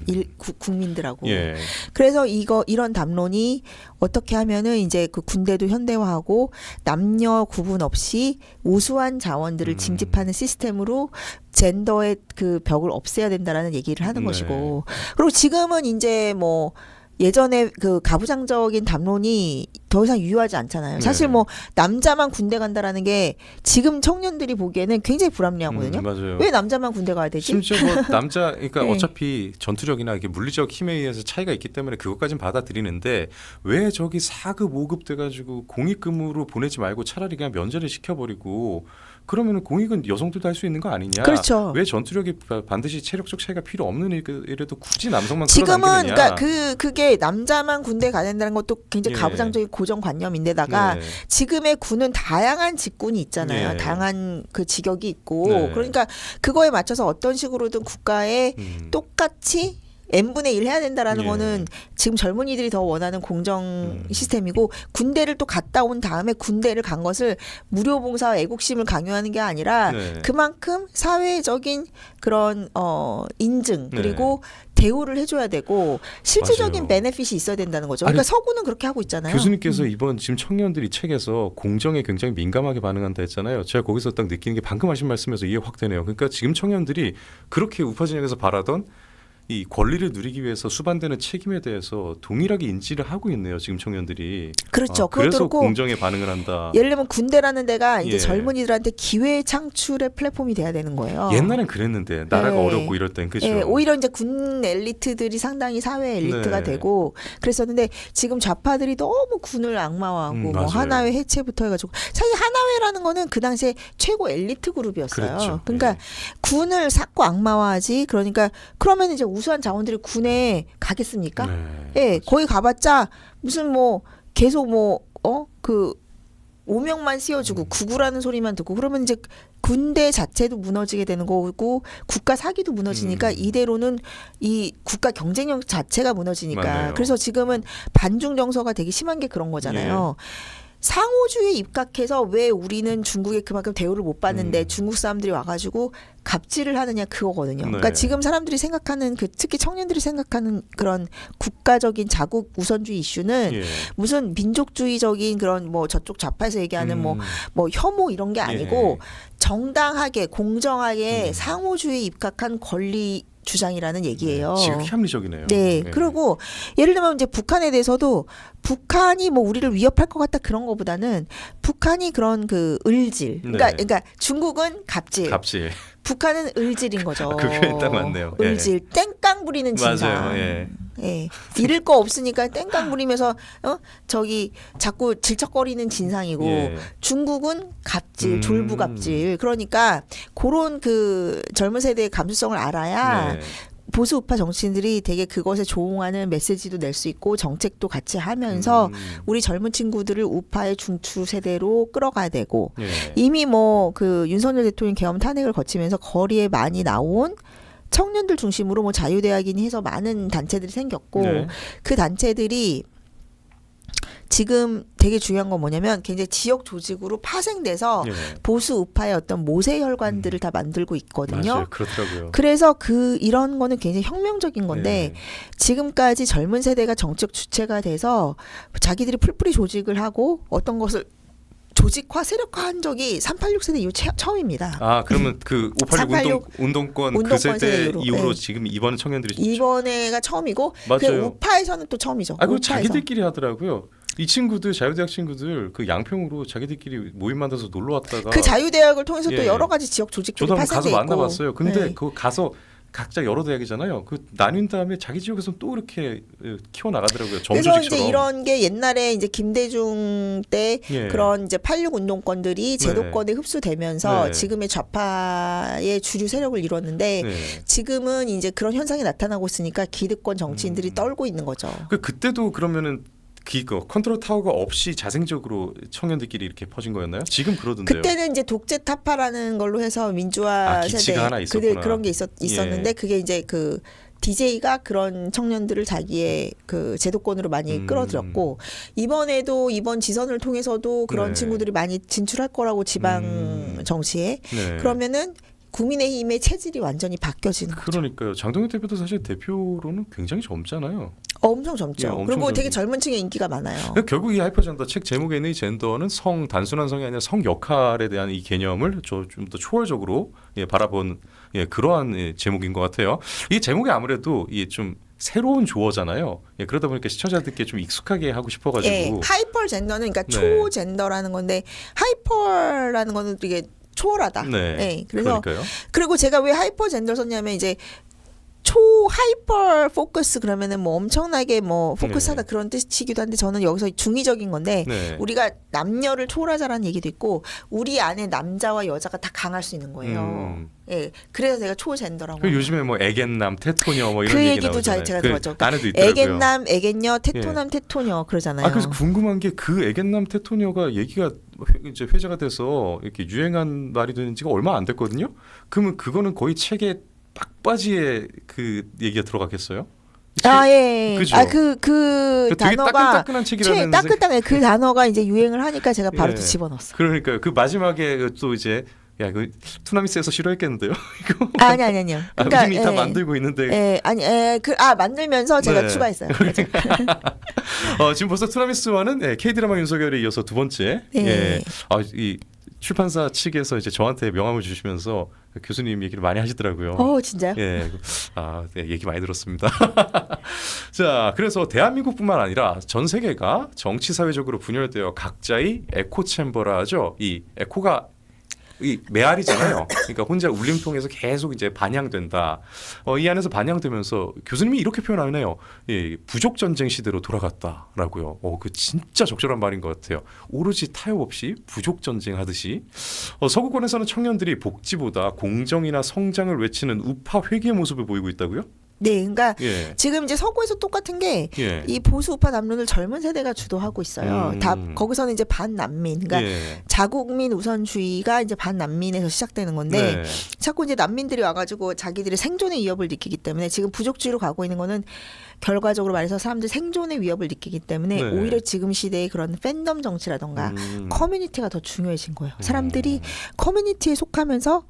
국민들하고. 예. 그래서 이런 담론이 어떻게 하면은 이제 그 군대도 현대화하고 남녀 구분 없이 우수한 자원들을 징집하는 시스템으로 젠더의 그 벽을 없애야 된다라는 얘기를 하는 네. 것이고. 그리고 지금은 이제 뭐 예전에 그 가부장적인 담론이 더 이상 유효하지 않잖아요. 사실 네. 뭐 남자만 군대 간다라는 게 지금 청년들이 보기에는 굉장히 불합리하거든요. 맞아요. 왜 남자만 군대 가야 되지? 심지어 뭐 남자 그러니까 네. 어차피 전투력이나 이게 물리적 힘에 의해서 차이가 있기 때문에 그것까진 받아들이는데 왜 저기 4급 5급 돼가지고 공익근무로 보내지 말고 차라리 그냥 면제를 시켜버리고 그러면은 공익은 여성들도 할 수 있는 거 아니냐? 그렇죠. 왜 전투력이 반드시 체력적 차이가 필요 없는 일에도 굳이 남성만 지금은 끌어당기느냐? 그러니까 그게 남자만 군대 가야 된다는 것도 굉장히 예. 가부장적인 고정관념인데다가 네. 지금의 군은 다양한 직군이 있잖아요. 네. 다양한 그 직역이 있고 네. 그러니까 그거에 맞춰서 어떤 식으로든 국가에 음. 똑같이 n분의 1 해야 된다라는 예. 거는 지금 젊은이들이 더 원하는 공정 시스템이고 군대를 또 갔다 온 다음에 군대를 간 것을 무료 봉사와 애국심을 강요하는 게 아니라 네. 그만큼 사회적인 그런 인증 네. 그리고 대우를 해줘야 되고 실질적인 맞아요. 베네핏이 있어야 된다는 거죠. 그러니까 아니, 서구는 그렇게 하고 있잖아요. 교수님께서 이번 지금 청년들이 책에서 공정에 굉장히 민감하게 반응한다 했잖아요. 제가 거기서 딱 느끼는 게 방금 하신 말씀에서 이해 확 되네요. 그러니까 지금 청년들이 그렇게 우파 진영에서 바라던 이 권리를 누리기 위해서 수반되는 책임에 대해서 동일하게 인지를 하고 있네요. 지금 청년들이. 그렇죠. 그래서 그것도 그렇고 공정에 반응을 한다. 예를 들면 군대라는 데가 이제 예. 젊은이들한테 기회 창출의 플랫폼이 돼야 되는 거예요. 옛날엔 그랬는데 나라가 네. 어렵고 이럴 땐 그죠. 예, 오히려 이제 군 엘리트들이 상당히 사회 엘리트가 네. 되고 그랬었는데 지금 좌파들이 너무 군을 악마화하고 뭐 맞아요. 하나회 해체부터 해가지고 사실 하나회라는 거는 그 당시에 최고 엘리트 그룹이었어요. 그랬죠. 그러니까 예. 군을 삭고 악마화하지. 그러니까 그러면 이제 우수한 자원들이 군에 가겠습니까? 네. 예, 거기 가봤자 무슨 뭐 계속 그 오명만 씌워주고 구구라는 소리만 듣고 그러면 이제 군대 자체도 무너지게 되는 거고 국가 사기도 무너지니까 이대로는 이 국가 경쟁력 자체가 무너지니까 맞네요. 그래서 지금은 반중 정서가 되게 심한 게 그런 거잖아요. 상호주의에 입각해서 왜 우리는 중국에 그만큼 대우를 못 받는데 중국 사람들이 와가지고 갑질을 하느냐 그거거든요. 그러니까 네. 지금 사람들이 생각하는 특히 청년들이 생각하는 그런 국가적인 자국 우선주의 이슈는 예. 무슨 민족주의적인 그런 뭐 저쪽 좌파에서 얘기하는 뭐 혐오 이런 게 아니고 정당하게 공정하게 상호주의에 입각한 권리 주장이라는 얘기예요. 지극히 합리적이네요. 네. 예. 그리고 예를 들면 이제 북한에 대해서도 북한이 뭐 우리를 위협할 것 같다 그런 거보다는 북한이 그런 그 을질. 네. 그러니까 중국은 갑질. 갑질. 북한은 을질인 거죠. 그 표현 딱 맞네요. 예. 을질. 땡깡 부리는 진상. 맞아요. 예. 예. 잃을 거 없으니까 땡깡 부리면서 저기 자꾸 질척거리는 진상이고 예. 중국은 갑질, 졸부 갑질. 그러니까 그런 그 젊은 세대의 감수성을 알아야 네. 보수 우파 정치인들이 되게 그것에 조응하는 메시지도 낼 수 있고 정책도 같이 하면서 우리 젊은 친구들을 우파의 중추 세대로 끌어가야 되고 예. 이미 뭐 그 윤석열 대통령 계엄 탄핵을 거치면서 거리에 많이 나온 청년들 중심으로 뭐 자유대학이니 해서 많은 단체들이 생겼고 네. 그 단체들이 지금 되게 중요한 건 뭐냐면 굉장히 지역 조직으로 파생돼서 예. 보수 우파의 어떤 모세 혈관들을 다 만들고 있거든요. 맞아요. 그렇더라고요. 그래서 이런 거는 굉장히 혁명적인 건데 네. 지금까지 젊은 세대가 정책 주체가 돼서 자기들이 풀뿌리 조직을 하고 어떤 것을 조직화 세력화한 적이 386 세대 이후 처음입니다. 아 그러면 그 586 운동권 그 세대 세대로, 이후로 네. 지금 이번에 청년들이 이번에가 처음이고 그 맞아요. 우파에서는 또 처음이죠. 아 그리고 우파에서. 자기들끼리 하더라고요. 이 친구들 자유대학 친구들 그 양평으로 자기들끼리 모임 만들어서 놀러 왔다가 그 자유대학을 통해서 또 예. 여러 가지 지역 조직들이 저도 한번 가서 파생돼 있고. 만나봤어요. 근데 네. 그거 가서 각자 여러 대학이잖아요. 그 나뉜 다음에 자기 지역에서 또 이렇게 키워 나가더라고요. 그래서 정조직처럼. 이제 이런 게 옛날에 이제 김대중 때 예. 그런 이제 86 운동권들이 제도권에 흡수되면서 네. 지금의 좌파의 주류 세력을 이뤘는데 네. 지금은 이제 그런 현상이 나타나고 있으니까 기득권 정치인들이 떨고 있는 거죠. 그때도 그러면은 컨트롤 타워가 없이 자생적으로 청년들끼리 이렇게 퍼진 거였나요? 지금 그러던데요. 그때는 이제 독재 타파라는 걸로 해서 민주화 기치가 세대 하나 있었구나. 그런 게 있었는데 예. 그게 이제 그 DJ가 그런 청년들을 자기의 그 제도권으로 많이 끌어들였고 이번에도 이번 지선을 통해서도 그런 네. 친구들이 많이 진출할 거라고 지방 정치에 네. 그러면은 국민의힘의 체질이 완전히 바뀌어지는 거죠. 그러니까요. 장동현 대표도 사실 대표로는 굉장히 젊잖아요. 엄청 젊죠. 예, 엄청 그리고 되게 젊은. 젊은 층에 인기가 많아요. 그러니까 결국 이 하이퍼젠더 책 제목에 있는 이 젠더는 단순한 성이 아니라 성 역할에 대한 이 개념을 좀 더 초월적으로 바라본 그러한 제목인 것 같아요. 이 제목이 아무래도 좀 새로운 조어잖아요. 그러다 보니까 시청자들께 좀 익숙하게 하고 싶어가지고. 예, 하이퍼 젠더는 그러니까 네. 초젠더라는 건데 하이퍼라는 거는 되게 초월하다. 네. 예, 그래서 그러니까요. 그리고 제가 왜 하이퍼 젠더를 썼냐면 이제 초 하이퍼 포커스 그러면은 뭐 엄청나게 뭐 포커스하다 네. 그런 뜻이기도 한데 저는 여기서 중의적인 건데 네. 우리가 남녀를 초월하자라는 얘기도 있고 우리 안에 남자와 여자가 다 강할 수 있는 거예요. 예, 그래서 제가 초젠더라고. 그 요즘에 뭐 애견남, 테토녀 뭐 이런 그 얘기 얘기도 나오잖아요. 제가 그 들었죠. 안에도 있더라고요. 애견남, 애견녀, 테토남, 테토녀 그러잖아요. 아 그래서 궁금한 게 그 애견남 테토녀가 얘기가 이제 회자가 돼서 이렇게 유행한 말이 되는 지가 얼마 안 됐거든요. 그러면 그거는 거의 책에 막바지에 그 얘기가 들어갔겠어요? 예. 그죠? 그 되게 단어가 따끈따끈한 책이라는 따끈따끈 그 단어가 이제 유행을 하니까 제가 바로 예. 또 집어넣었어요. 그러니까 그 마지막에 또 이제 야, 그 투나미스에서 싫어했겠는데요? 이거 아니요. 그러니까 이미 다 만들고 있는데. 만들면서 제가 네. 추가했어요. 지금 벌써 투나미스와는 K-드라마 윤석열에 이어서 두 번째. 네. 예. 이 출판사 측에서 이제 저한테 명함을 주시면서 교수님 얘기를 많이 하시더라고요. 진짜요? 예. 네, 얘기 많이 들었습니다. 자, 그래서 대한민국뿐만 아니라 전 세계가 정치 사회적으로 분열되어 각자의 에코 챔버라 하죠. 이 에코가 이 메아리잖아요. 그러니까 혼자 울림통해서 계속 이제 반향된다. 이 안에서 반향되면서 교수님이 이렇게 표현하네요. 부족 전쟁 시대로 돌아갔다라고요. 그 진짜 적절한 말인 것 같아요. 오로지 타협 없이 부족 전쟁 하듯이 서구권에서는 청년들이 복지보다 공정이나 성장을 외치는 우파 회귀의 모습을 보이고 있다고요? 네, 그러니까 예. 지금 이제 서구에서 똑같은 게 이 예. 보수 우파 담론을 젊은 세대가 주도하고 있어요. 다 거기서는 이제 반난민, 그러니까 예. 자국민 우선주의가 이제 반난민에서 시작되는 건데 네. 자꾸 이제 난민들이 와가지고 자기들의 생존의 위협을 느끼기 때문에 지금 부족주의로 가고 있는 거는 결과적으로 말해서 사람들 생존의 위협을 느끼기 때문에 네. 오히려 지금 시대의 그런 팬덤 정치라던가 커뮤니티가 더 중요해진 거예요. 사람들이 커뮤니티에 속하면서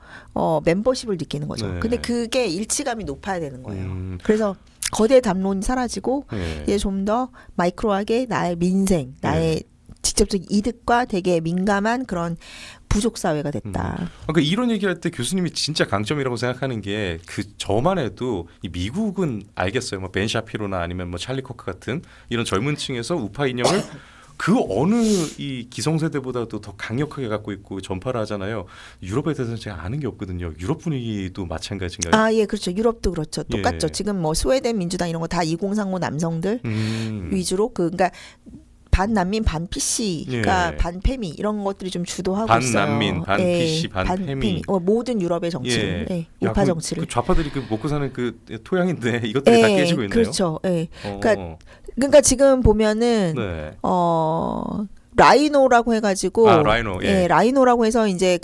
멤버십을 느끼는 거죠. 네. 근데 그게 일치감이 높아야 되는 거예요. 그래서 거대 담론이 사라지고 네. 이제 좀 더 마이크로하게 나의 민생, 나의 직접적 이득과 되게 민감한 그런 부족 사회가 됐다. 그러니까 이런 얘기할 때 교수님이 진짜 강점이라고 생각하는 게 그 저만 해도 이 미국은 알겠어요. 뭐 벤 샤피로나 아니면 뭐 찰리 코크 같은 이런 젊은 층에서 우파 인형을 그 어느 이 기성세대보다도 더 강력하게 갖고 있고 전파를 하잖아요. 유럽에 대해서는 제가 아는 게 없거든요. 유럽 분위기도 마찬가지인가요? 예, 그렇죠. 유럽도 그렇죠. 똑같죠. 예. 지금 뭐 스웨덴 민주당 이런 거 다 2030 남성들 위주로 그러니까 반난민 반PC가 예. 반페미 이런 것들이 좀 주도하고 반난민, 있어요. 반PC, 반페미. 모든 유럽의 정치를 야, 우파 그럼 정치를. 그 좌파들이 그 먹고 사는 그 토양인데 이것들이 다 깨지고 있네요. 그렇죠. 그러니까 지금 보면은 네. 라이노라고 해가지고 라이노. 예. 라이노라고 해서 이제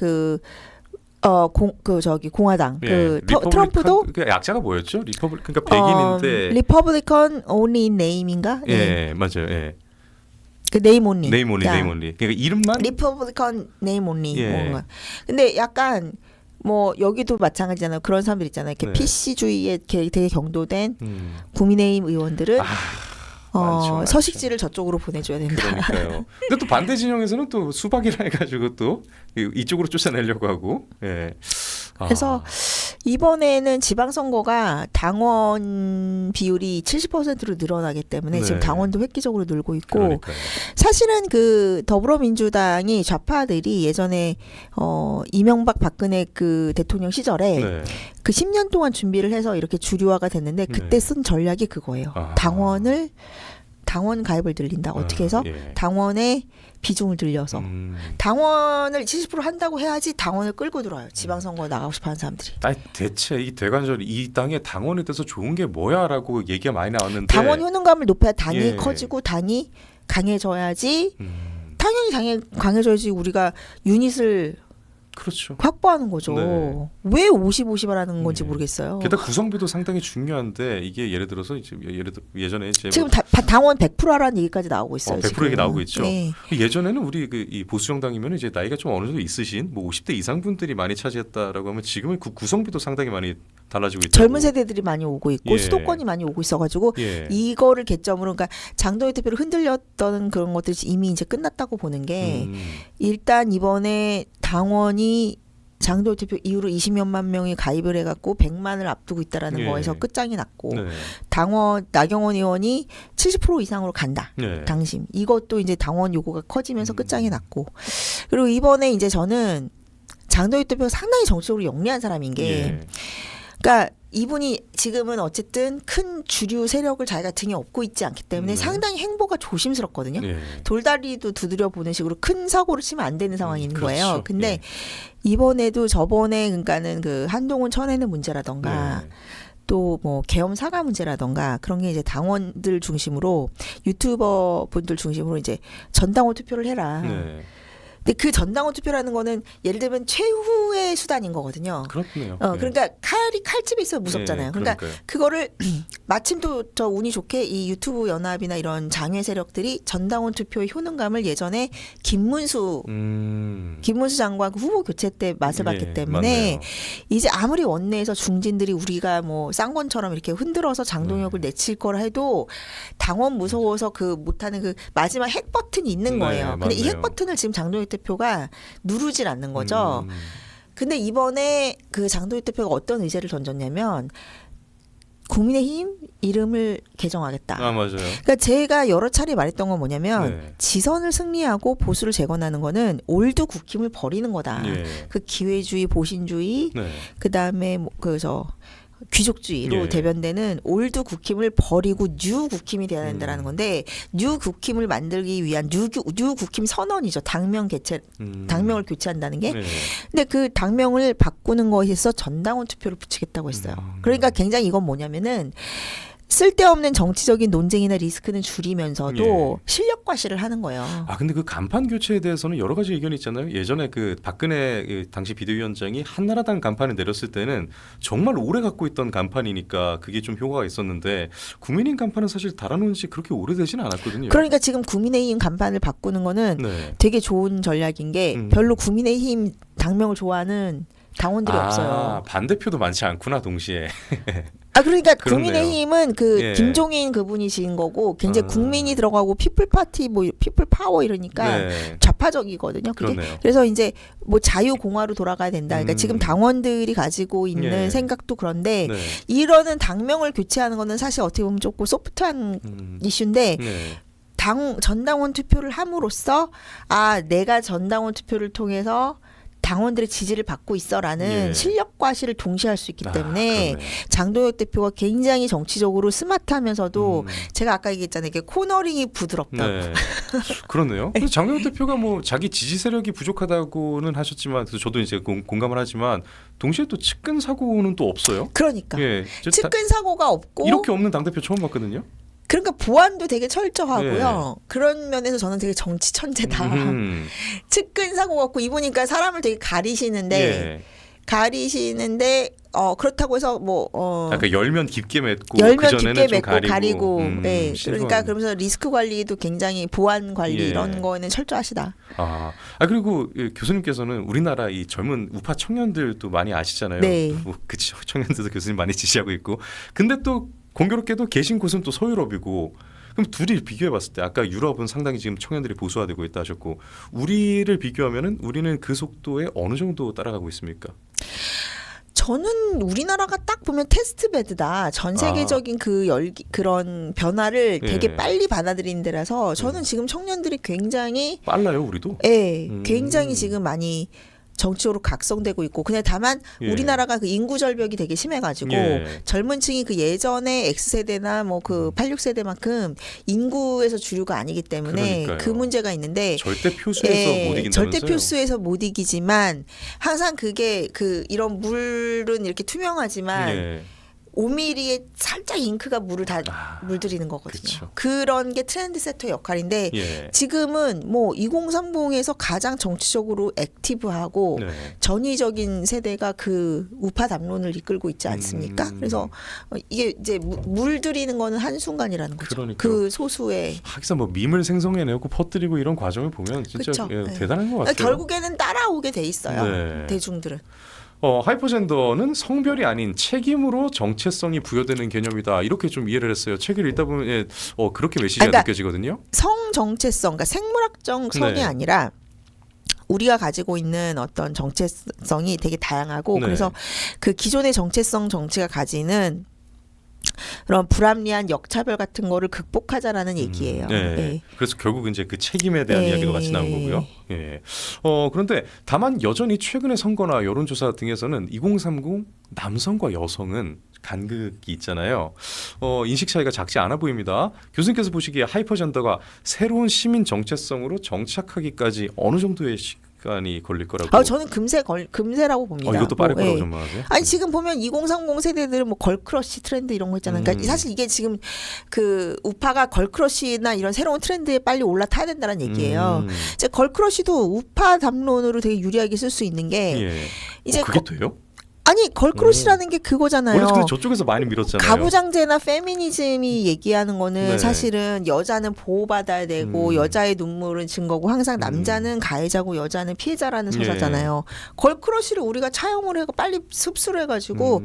공화당 리퍼블리컨, 트럼프도 그 약자가 뭐였죠? 그러니까 백인인데 리퍼블리컨 only name인가? 예, 맞아요. 예. 그 name only. 네임 온리. 그러니까 이름만 리퍼블리컨 name only. 예. 뭔가. 근데 약간 뭐 여기도 마찬가지잖아요. 그런 사람들 있잖아요. 이렇게 네. PC주의에 되게 경도된 국민의힘 의원들은 많죠. 서식지를 저쪽으로 보내줘야 된다. 그러니까요. 근데 또 반대 진영에서는 또 수박이라 해가지고 또 이쪽으로 쫓아내려고 하고. 예. 그래서 이번에는 지방선거가 당원 비율이 70%로 늘어나기 때문에 네. 지금 당원도 획기적으로 늘고 있고 그러니까요. 사실은 그 더불어민주당이 좌파들이 예전에 이명박 박근혜 그 대통령 시절에 네. 그 10년 동안 준비를 해서 이렇게 주류화가 됐는데 그때 네. 쓴 전략이 그거예요. 당원 가입을 늘린다. 어떻게 해서 예. 당원의 비중을 늘려서 당원을 70% 한다고 해야지 당원을 끌고 들어와요. 지방선거 나가고 싶어하는 사람들이. 아니, 대체 이 대관절 이 당의 당원에 대해서 좋은 게 뭐야라고 얘기가 많이 나왔는데 당원 효능감을 높여야 당이 예. 커지고 당이 강해져야지. 당연히 당이 강해져야지 우리가 유닛을 그렇죠. 확보하는 거죠. 네. 왜 50-50을 하는 건지 네. 모르겠어요. 게다가 구성비도 상당히 중요한데 이게 예를 들어서 예전에 이제 지금 당원 100% 하라는 얘기까지 나오고 있어요. 100% 얘기 나오고 있죠. 네. 예전에는 우리 이 보수 정당이면 이제 나이가 좀 어느 정도 있으신 뭐 50대 이상 분들이 많이 차지했다라고 하면 지금은 그 구성비도 상당히 많이 달라지고 있고 젊은 세대들이 많이 오고 있고 예. 수도권이 많이 오고 있어가지고 예. 이거를 개점으로 그러니까 장동희 대표를 흔들렸던 그런 것들이 이미 이제 끝났다고 보는 게 일단 이번에 당원이 장동희 대표 이후로 20몇만 명이 가입을 해갖고 100만을 앞두고 있다라는 예. 거에서 끝장이 났고 네. 당원 나경원 의원이 70% 이상으로 간다. 네. 당심 이것도 이제 당원 요구가 커지면서 끝장이 났고 그리고 이번에 이제 저는 장동희 대표가 상당히 정치적으로 영리한 사람인 게 예. 그러니까 이분이 지금은 어쨌든 큰 주류 세력을 자기가 등에 업고 있지 않기 때문에 상당히 행보가 조심스럽거든요. 예. 돌다리도 두드려 보는 식으로 큰 사고를 치면 안 되는 상황인 그렇죠. 거예요. 근데 예. 이번에도 저번에 그러니까는 그 한동훈 쳐내는 문제라던가 네. 또 뭐 계엄 사과 문제라던가 그런 게 이제 당원들 중심으로 유튜버 분들 중심으로 이제 전당원 투표를 해라. 네. 근데 그 전당원 투표라는 거는 예를 들면 최후의 수단인 거거든요. 그렇네요. 그러니까 칼집이 있어면 무섭잖아요. 예, 그러니까 그러니까요. 그거를 마침 또 저 운이 좋게 이 유튜브 연합이나 이런 장외 세력들이 전당원 투표의 효능감을 예전에 김문수 장관 그 후보 교체 때 맛을 봤기 때문에 맞네요. 이제 아무리 원내에서 중진들이 우리가 뭐 쌍권처럼 이렇게 흔들어서 장동혁을 내칠 거라 해도 당원 무서워서 그 못하는 그 마지막 핵 버튼이 있는 거예요. 근데 이 핵 버튼을 지금 장동혁 대표가 누르질 않는 거죠. 근데 이번에 그 장동혁 대표가 어떤 의제를 던졌냐면 국민의힘 이름을 개정하겠다. 아 맞아요. 그러니까 제가 여러 차례 말했던 건 뭐냐면 네. 지선을 승리하고 보수를 재건하는 거는 올드 국힘을 버리는 거다. 예. 그 기회주의, 보신주의, 네. 그다음에 그저 귀족주의로 예. 대변되는 올드 국힘을 버리고 뉴 국힘이 돼야 된다라는 건데 뉴 국힘을 만들기 위한 뉴 국힘 선언이죠. 당명을 교체한다는 게. 네. 근데 그 당명을 바꾸는 것에 있어서 전당원 투표를 붙이겠다고 했어요. 그러니까 굉장히 이건 뭐냐면은 쓸데없는 정치적인 논쟁이나 리스크는 줄이면서도 실력 과시를 하는 거예요. 아 근데 그 간판 교체에 대해서는 여러 가지 의견이 있잖아요. 예전에 그 박근혜 그 당시 비대위원장이 한나라당 간판을 내렸을 때는 정말 오래 갖고 있던 간판이니까 그게 좀 효과가 있었는데 국민의힘 간판은 사실 달아놓은 지 그렇게 오래되지는 않았거든요. 그러니까 지금 국민의힘 간판을 바꾸는 거는 네. 되게 좋은 전략인 게 별로 국민의힘 당명을 좋아하는 당원들이 없어요. 반대표도 많지 않구나 동시에. 그러니까 그렇네요. 국민의힘은 그 예. 김종인 그분이 지은 거고 굉장히 국민이 들어가고 피플 파티 뭐 피플 파워 이러니까 네. 좌파적이거든요. 그게. 그렇네요. 그래서 이제 뭐 자유공화로 돌아가야 된다. 그러니까 지금 당원들이 가지고 있는 예. 생각도 그런데 네. 이러는 당명을 교체하는 거는 사실 어떻게 보면 조금 소프트한 이슈인데 네. 전당원 투표를 함으로써 내가 전당원 투표를 통해서 당원들의 지지를 받고 있어라는 예. 실력 과시를 동시에 할 수 있기 때문에 그러네. 장동혁 대표가 굉장히 정치적으로 스마트하면서도 제가 아까 얘기했잖아요. 이게 코너링이 부드럽다. 네. 그렇네요. 그래서 장동혁 대표가 뭐 자기 지지 세력이 부족하다고는 하셨지만 그래서 저도 이제 공감을 하지만 동시에 또 측근 사고는 또 없어요. 그러니까 예. 측근 사고가 없고 이렇게 없는 당 대표 처음 봤거든요. 그러니까 보안도 되게 철저하고요. 예. 그런 면에서 저는 되게 정치 천재다. 측근 사고가 없고 이보니까 사람을 되게 가리시는데 그렇다고 해서 약간 열면 깊게 맺고 열면 그전에는 깊게 좀 맺고 가리고 네. 신중한. 그러니까 그러면서 리스크 관리도 굉장히 보안 관리 예. 이런 거에는 철저하시다. 그리고 교수님께서는 우리나라 이 젊은 우파 청년들도 많이 아시잖아요. 네. 그 청년들도 교수님 많이 지지하고 있고 근데 또 공교롭게도 계신 곳은 또 서유럽이고 그럼 둘이 비교해봤을 때 아까 유럽은 상당히 지금 청년들이 보수화되고 있다 하셨고 우리를 비교하면은 우리는 그 속도에 어느 정도 따라가고 있습니까? 저는 우리나라가 딱 보면 테스트베드다. 전 세계적인 그런 변화를 되게 예. 빨리 받아들이는 데라서 저는 지금 청년들이 굉장히 빨라요 우리도? 굉장히 지금 많이 정치적으로 각성되고 있고 근데 다만 우리나라가 그 인구 절벽이 되게 심해가지고 젊은 층이 그 예전에 X세대나 뭐 그 86세대만큼 인구에서 주류가 아니기 때문에 그러니까요. 그 문제가 있는데 절대 표수에서 못 이긴다면서요? 절대 표수에서 못 이기지만 항상 그게 이런 물은 이렇게 투명하지만 5mm의 살짝 잉크가 물을 다 물들이는 거거든요. 그쵸. 그런 게 트렌드 세터의 역할인데 지금은 뭐 2030에서 가장 정치적으로 액티브하고 전위적인 세대가 그 우파 담론을 이끌고 있지 않습니까? 그래서 이게 이제 물들이는 거는 한순간이라는 거죠. 그러니까요. 그 소수의. 하기사 뭐 밈을 생성해내고 퍼뜨리고 이런 과정을 보면 진짜 대단한 것 같아요. 결국에는 따라오게 돼 있어요. 대중들은. 하이퍼젠더는 성별이 아닌 책임으로 정체성이 부여되는 개념이다. 이렇게 좀 이해를 했어요. 책을 읽다 보면 그렇게 메시지가 느껴지거든요. 성 정체성, 그러니까 생물학적 성이 아니라 우리가 가지고 있는 어떤 정체성이 되게 다양하고 그래서 그 기존의 정체성 정치가 가지는 그런 불합리한 역차별 같은 거를 극복하자라는 얘기예요. 그래서 결국 이제 그 책임에 대한 이야기가 같이 나온 거고요. 그런데 다만 여전히 최근의 선거나 여론조사 등에서는 2030 남성과 여성은 간극이 있잖아요. 인식 차이가 작지 않아 보입니다. 교수님께서 보시기에 하이퍼젠더가 새로운 시민 정체성으로 정착하기까지 어느 정도의 시간이 걸릴 거라고? 저는 금세라고 봅니다. 이것도 빠를 거라고 전망하세요? 아니 지금 보면 2030 세대들은 뭐 걸크러쉬 트렌드 이런 거 있잖아요. 그러니까 사실 이게 지금 그 우파가 걸크러쉬나 이런 새로운 트렌드에 빨리 올라타야 된다는 얘기예요. 이제 걸크러쉬도 우파 담론으로 되게 유리하게 쓸 수 있는 게 이제 그게 돼요? 아니 걸크러쉬라는 게 그거잖아요. 원래 근데 저쪽에서 많이 밀었잖아요. 가부장제나 페미니즘이 얘기하는 거는 네. 사실은 여자는 보호받아야 되고 여자의 눈물은 증거고 항상 남자는 가해자고 여자는 피해자라는 서사잖아요. 걸크러쉬를 우리가 차용을 해고 빨리 흡수를 해가지고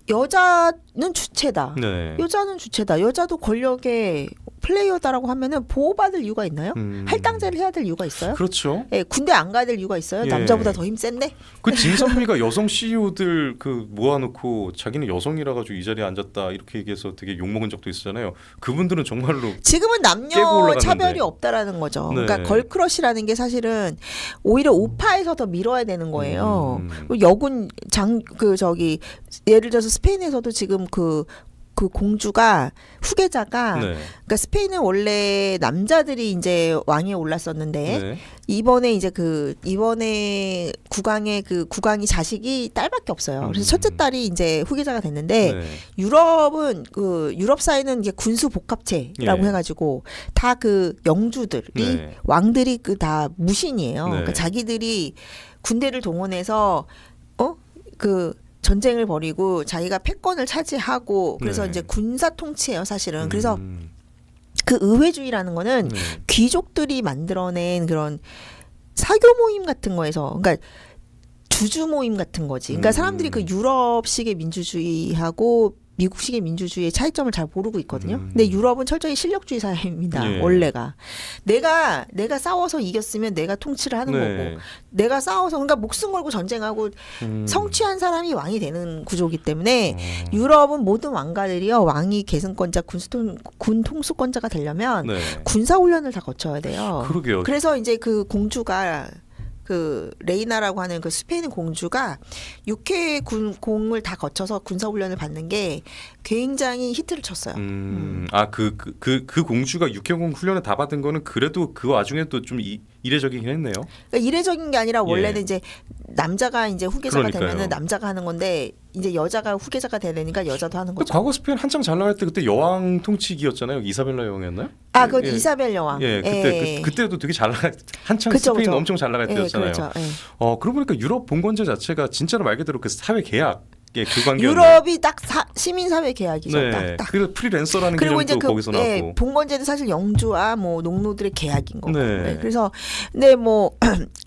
여자는 주체다. 네. 여자는 주체다. 여자도 권력의 플레이어다라고 하면은 보호받을 이유가 있나요? 할당제를 해야 될 이유가 있어요? 그렇죠. 예, 군대 안 가야 될 이유가 있어요? 예. 남자보다 더 힘센데? 그 진선미가 여성 CEO들 그 모아놓고 자기는 여성이라 가지고 이 자리에 앉았다 이렇게 얘기해서 되게 욕 먹은 적도 있었잖아요. 그분들은 정말로 지금은 깨고 남녀 올라갔는데. 차별이 없다라는 거죠. 네. 그러니까 걸크러쉬라는 게 사실은 오히려 우파에서 더 밀어야 되는 거예요. 여군 예를 들어서 스페인에서도 지금 그 공주가 후계자가 네. 그러니까 스페인은 원래 남자들이 이제 왕위에 올랐었는데 네. 이번에 국왕이 자식이 딸밖에 없어요. 그래서 첫째 딸이 이제 후계자가 됐는데 네. 유럽은 유럽 사회는 이게 군수 복합체라고 예. 해가지고 다 그 영주들이 네. 왕들이 다 무신이에요. 네. 그러니까 자기들이 군대를 동원해서 전쟁을 벌이고 자기가 패권을 차지하고 그래서 네. 이제 군사 통치예요, 사실은. 그래서 그 의회주의라는 거는 네. 귀족들이 만들어낸 그런 사교 모임 같은 거에서, 그러니까 주주 모임 같은 거지. 그러니까 사람들이 그 유럽식의 민주주의하고 미국식의 민주주의의 차이점을 잘 모르고 있거든요. 근데 유럽은 철저히 실력주의 사회입니다. 예. 원래가 내가 싸워서 이겼으면 내가 통치를 하는 네. 거고, 내가 싸워서 그러니까 목숨 걸고 전쟁하고 성취한 사람이 왕이 되는 구조이기 때문에 유럽은 모든 왕가들이요, 왕이 계승권자, 군 통수권자가 되려면 네. 군사 훈련을 다 거쳐야 돼요. 그러게요. 그래서 이제 그 공주가 레이나라고 하는 그 스페인 공주가 6회 공을 다 거쳐서 군사 훈련을 받는 게 굉장히 히트를 쳤어요. 그 공주가 육해공 훈련을 다 받은 거는 그래도 그 와중에 또 좀 이례적이긴 했네요. 그러니까 이례적인 게 아니라 원래는 예. 이제 남자가 이제 후계자가 그러니까요. 되면은 남자가 하는 건데 이제 여자가 후계자가 되니까 여자도 하는 거죠. 과거 스페인 한창 잘 나갈 때 그때 여왕 통치기였잖아요. 이사벨라 여왕이었나요? 그건 예. 이사벨 여왕. 예, 그때 그때도 되게 잘 나갈 한창 그쵸, 스페인 그쵸. 엄청 잘 나갈 때였잖아요. 그렇죠. 예. 그러고 보니까 유럽 본건제 자체가 진짜로 말 그대로 그 사회 계약의 그 관계였네요. 유럽이 딱 시민사회 계약이죠. 네. 딱. 그리고 프리랜서라는 그리고 개념도 이제 거기서 나왔고. 봉건제도 사실 영주와 뭐 농노들의 계약인 거고. 네. 네. 그래서 근데 뭐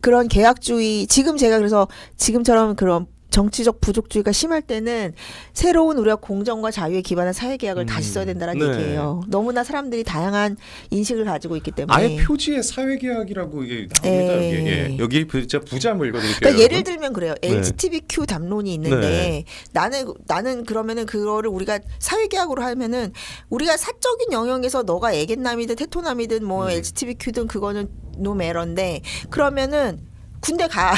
그런 계약주의 그래서 지금처럼 그런 정치적 부족주의가 심할 때는 새로운 우리가 공정과 자유에 기반한 사회계약을 다시 써야 된다는 네. 얘기예요. 너무나 사람들이 다양한 인식을 가지고 있기 때문에. 아예 표지에 사회계약이라고 이게 나옵니다. 예. 여기 제가 부자 한번 읽어드릴게요. 그러니까 예를 여러분. 들면 그래요. 네. LGBTQ 담론이 있는데 네. 나는 그러면은 그거를 우리가 사회계약으로 하면은 우리가 사적인 영역에서 너가 애견남이든 테토남이든 뭐 LGBTQ든 그거는 노매런데 그러면은 군대 가.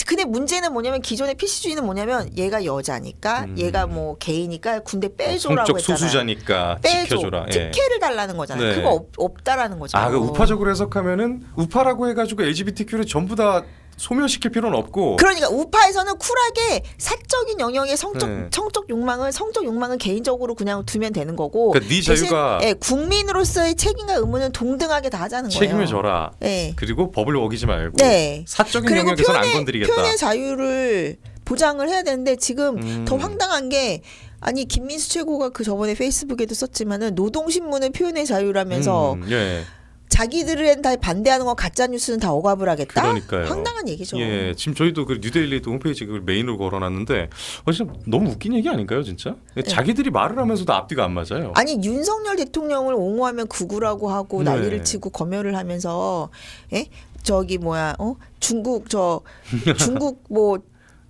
근데 문제는 뭐냐면 기존의 PC주의는 뭐냐면 얘가 여자니까 얘가 뭐 게이니까 군대 빼줘라고 성적 했잖아요. 소수자니까 빼줘. 지켜줘라. 예. 특혜를 달라는 거잖아요. 네. 그거 없다라는 거죠. 그 우파적으로 해석하면은 우파라고 해가지고 LGBTQ를 전부 다 소멸시킬 필요는 없고. 그러니까 우파에서는 쿨하게 사적인 영역의 네. 성적 욕망은 개인적으로 그냥 두면 되는 거고. 그러니까 네 자유가 대신, 국민으로서의 책임과 의무는 동등하게 다 하자는 거예요. 책임을 져라. 네. 그리고 법을 어기지 말고. 네. 사적인 그리고 영역에서는 안 건드리겠다. 표현의 자유를 보장을 해야 되는데 지금 더 황당한 게 아니 김민수 최고가 그 저번에 페이스북에도 썼지만은 노동신문은 표현의 자유라면서 예. 자기들은 다 반대하는 건 가짜 뉴스는 다 억압을 하겠다. 그러니까요. 황당한 얘기죠. 예, 지금 저희도 그 뉴데일리도 홈페이지 그걸 메인으로 걸어놨는데 진짜 너무 웃긴 얘기 아닌가요, 진짜? 자기들이 말을 하면서도 앞뒤가 안 맞아요. 아니 윤석열 대통령을 옹호하면 극우라고 하고 네. 난리를 치고 검열을 하면서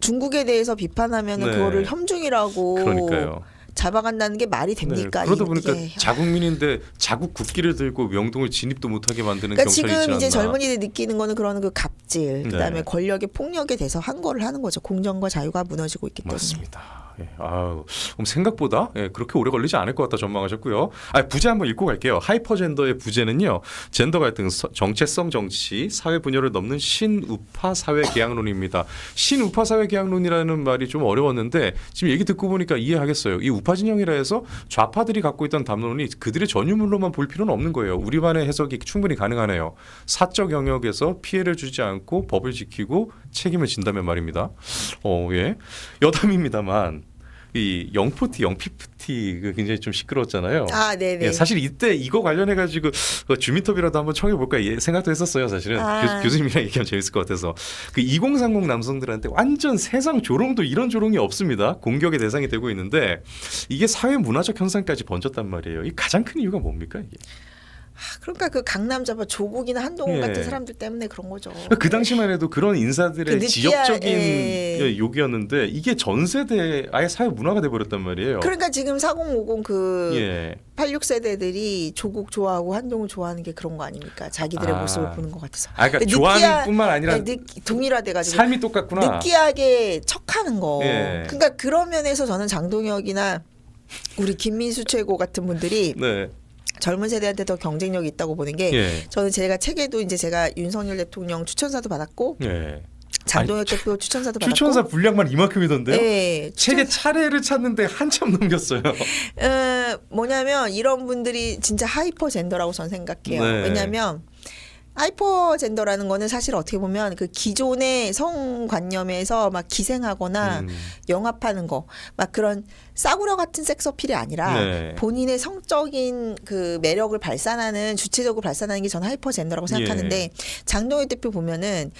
중국에 대해서 비판하면은 네. 그거를 혐중이라고 그러니까요. 잡아간다는 게 말이 됩니까? 네, 그러다 보니까 이게. 자국민인데 자국 국기를 들고 명동을 진입도 못하게 만드는 그러니까 경찰이 있지 지금 않나. 이제 젊은이들 느끼는 거는 그런 그 갑질, 그다음에 네. 권력의 폭력에 대해서 항거를 하는 거죠. 공정과 자유가 무너지고 있기 때문에. 맞습니다. 예, 그럼 생각보다 그렇게 오래 걸리지 않을 것 같다 전망하셨고요. 부제 한번 읽고 갈게요. 하이퍼젠더의 부제는요. 젠더 갈등, 정체성 정치, 사회 분열을 넘는 신우파 사회 계약론입니다. 신우파 사회 계약론이라는 말이 좀 어려웠는데 지금 얘기 듣고 보니까 이해하겠어요. 이 우파 진영이라 해서 좌파들이 갖고 있던 담론이 그들의 전유물로만 볼 필요는 없는 거예요. 우리만의 해석이 충분히 가능하네요. 사적 영역에서 피해를 주지 않고 법을 지키고 책임을 진다면 말입니다. 예. 여담입니다만 이 영포티, 영피프티 그 굉장히 좀 시끄러웠잖아요. 아, 네네. 예, 사실 이때 이거 관련해 가지고 주민톱이라도 한번 청해 볼까 생각도 했었어요. 사실은 교수님이랑 얘기하면 재밌을 것 같아서 그 2030 남성들한테 완전 세상 조롱도 이런 조롱이 없습니다. 공격의 대상이 되고 있는데 이게 사회 문화적 현상까지 번졌단 말이에요. 이 가장 큰 이유가 뭡니까 이게? 그러니까 그 강남 잡아 조국이나 한동훈 예. 같은 사람들 때문에 그런 거죠. 그 당시만 해도 그런 인사들의 그 지역적인 욕이었는데 이게 전 세대 아예 사회 문화가 돼버렸단 말이에요. 그러니까 지금 4050 그 예. 86세대들이 조국 좋아하고 한동훈 좋아하는 게 그런 거 아닙니까? 자기들의 모습을 보는 것 같아서. 그러니까 좋아하는 뿐만 아니라 동일화돼가지고 삶이 똑같구나. 느끼하게 척하는 거. 예. 그러니까 그런 면에서 저는 장동혁이나 우리 김민수 최고 같은 분들이 네. 젊은 세대한테 더 경쟁력이 있다고 보는 게 예. 저는 제가 책에도 이제 제가 윤석열 대통령 추천사도 받았고 예. 장동혁 대표 추천사도 받았고 추천사 분량만 이만큼이던데요? 네, 책의 차례를 찾는데 한참 넘겼어요. 뭐냐면 이런 분들이 진짜 하이퍼 젠더라고 저는 생각해요. 네. 왜냐하면 하이퍼 젠더라는 거는 사실 어떻게 보면 그 기존의 성관념에서 막 기생하거나 영합하는 거 막 그런 싸구려 같은 섹스 어필이 아니라 네. 본인의 성적인 그 매력을 발산하는 주체적으로 발산하는 게 저는 하이퍼 젠더라고 생각하는데 예. 장동혁 대표 보면은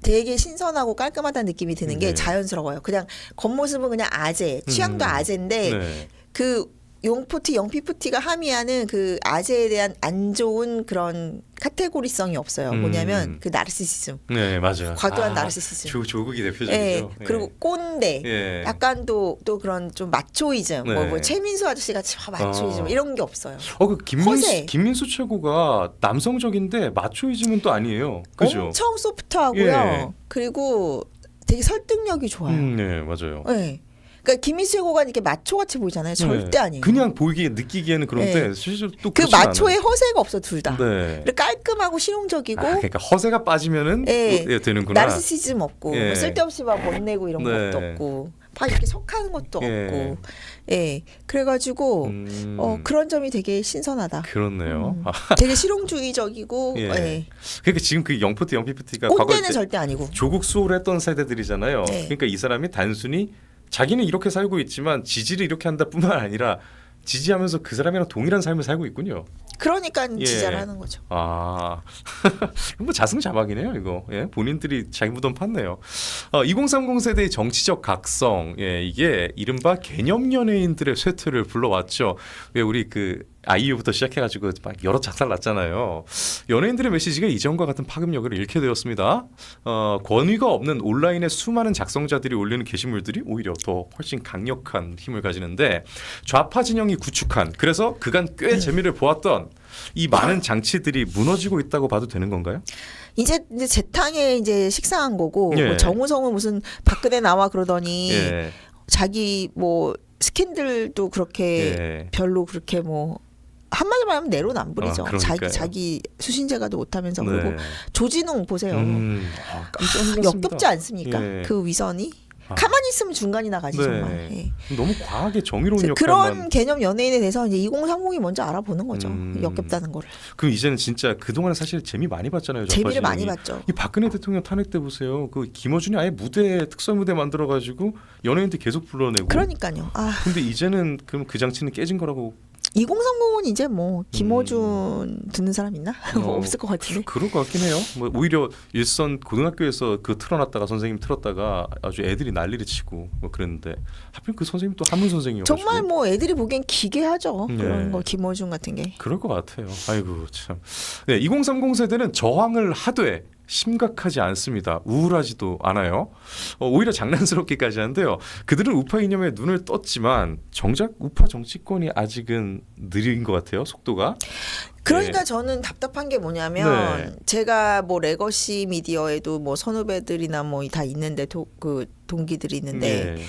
되게 신선하고 깔끔하다는 느낌이 드는 게 네. 자연스러워요. 그냥 겉모습은 그냥 아재, 취향도 아재인데 네. 그 용포티, 영피프티가 함의하는 그 아재에 대한 안 좋은 그런 카테고리성이 없어요. 뭐냐면 그 나르시시즘. 네, 맞아요. 과도한 나르시시즘. 조국이 대표적이죠. 예. 그리고 꼰대. 예. 약간 또 그런 좀 마초이즘. 네. 뭐 최민수 아저씨 같이 마초이즘 이런 게 없어요. 그 김민수 최고가 남성적인데 마초이즘은 또 아니에요. 그죠? 엄청 소프트하고요. 예. 그리고 되게 설득력이 좋아요. 네, 맞아요. 네. 그러니까 김민수 최고가 이렇게 마초같이 보이잖아요. 절대 네. 아니에요. 그냥 보이기에 느끼기에는 그런데 네. 실제로 또 그 그렇진 마초의 않아요. 허세가 없어 둘 다. 네. 깔끔하고 실용적이고 그러니까 허세가 빠지면은 예. 또 되는구나. 나르시시즘 없고 예. 뭐 쓸데없이 막 멋내고 이런 네. 것도 없고 막 이렇게 석하는 것도 예. 없고 예 그래가지고 그런 점이 되게 신선하다. 그렇네요. 되게 실용주의적이고 예. 예. 그러니까 지금 그 영포티 영피프티가 꼰대는 절대 아니고 조국 수호를 했던 세대들이잖아요. 네. 그러니까 이 사람이 단순히 자기는 이렇게 살고 있지만 지지를 이렇게 한다뿐만 아니라 지지하면서 그 사람이랑 동일한 삶을 살고 있군요. 그러니까 예. 지지를 하는 거죠. 뭐 자승자박이네요 이거. 예, 본인들이 자기 무덤 팠네요. 2030 세대의 정치적 각성, 예, 이게 이른바 개념 연예인들의 쇠퇴를 불러왔죠. 왜 우리 그 아이유부터 시작해가지고 막 여러 작살 났잖아요. 연예인들의 메시지가 이전과 같은 파급력을 잃게 되었습니다. 권위가 없는 온라인의 수많은 작성자들이 올리는 게시물들이 오히려 더 훨씬 강력한 힘을 가지는데 좌파 진영이 구축한 그래서 그간 꽤 재미를 보았던 이 많은 장치들이 무너지고 있다고 봐도 되는 건가요? 이제 재탕에 이제 식상한 거고 예. 뭐 정우성은 무슨 박근혜 나와 그러더니 예. 자기 뭐 스캔들도 그렇게 예. 별로 그렇게 뭐 한마디로 말하면 내로남불이죠. 그러니까요. 자기 수신제가도 못하면서 네. 그리고 조진웅 보세요. 깜짝 놀랐습니다. 역겹지 않습니까? 예. 그 위선이 가만히 있으면 중간이 나가지 네. 정말. 예. 너무 과하게 정의로운 역할만. 그런 개념 연예인에 대해서 이제 2030이 먼저 알아보는 거죠. 역겹다는 거를. 그럼 이제는 진짜 그동안 사실 재미 많이 봤잖아요. 재미를 좌파진영이. 많이 봤죠. 이 박근혜 대통령 탄핵 때 보세요. 그 김어준이 아예 특설 무대 만들어 가지고 연예인들 계속 불러내고. 그러니까요. 근데 이제는 그럼 그 장치는 깨진 거라고. 2030은 이제 뭐 김어준 듣는 사람 있나? 없을 것 같은데. 그럴 것 같긴 해요. 뭐 오히려 일선 고등학교에서 그 틀어놨다가 선생님 틀었다가 아주 애들이 난리를 치고 뭐 그랬는데 하필 그 선생님 또 한문 선생이어가지고. 정말 뭐 애들이 보기엔 기괴하죠. 네. 그런 거 김어준 같은 게. 그럴 것 같아요. 아이고 참. 네, 2030 세대는 저항을 하되 심각하지 않습니다. 우울하지도 않아요. 오히려 장난스럽기까지 한데요. 그들은 우파 이념에 눈을 떴지만 정작 우파 정치권이 아직은 느린 것 같아요. 속도가. 그러니까 네. 저는 답답한 게 뭐냐면 네. 제가 뭐 레거시 미디어에도 뭐 선후배들이나 뭐 다 있는데 그 동기들이 있는데 네.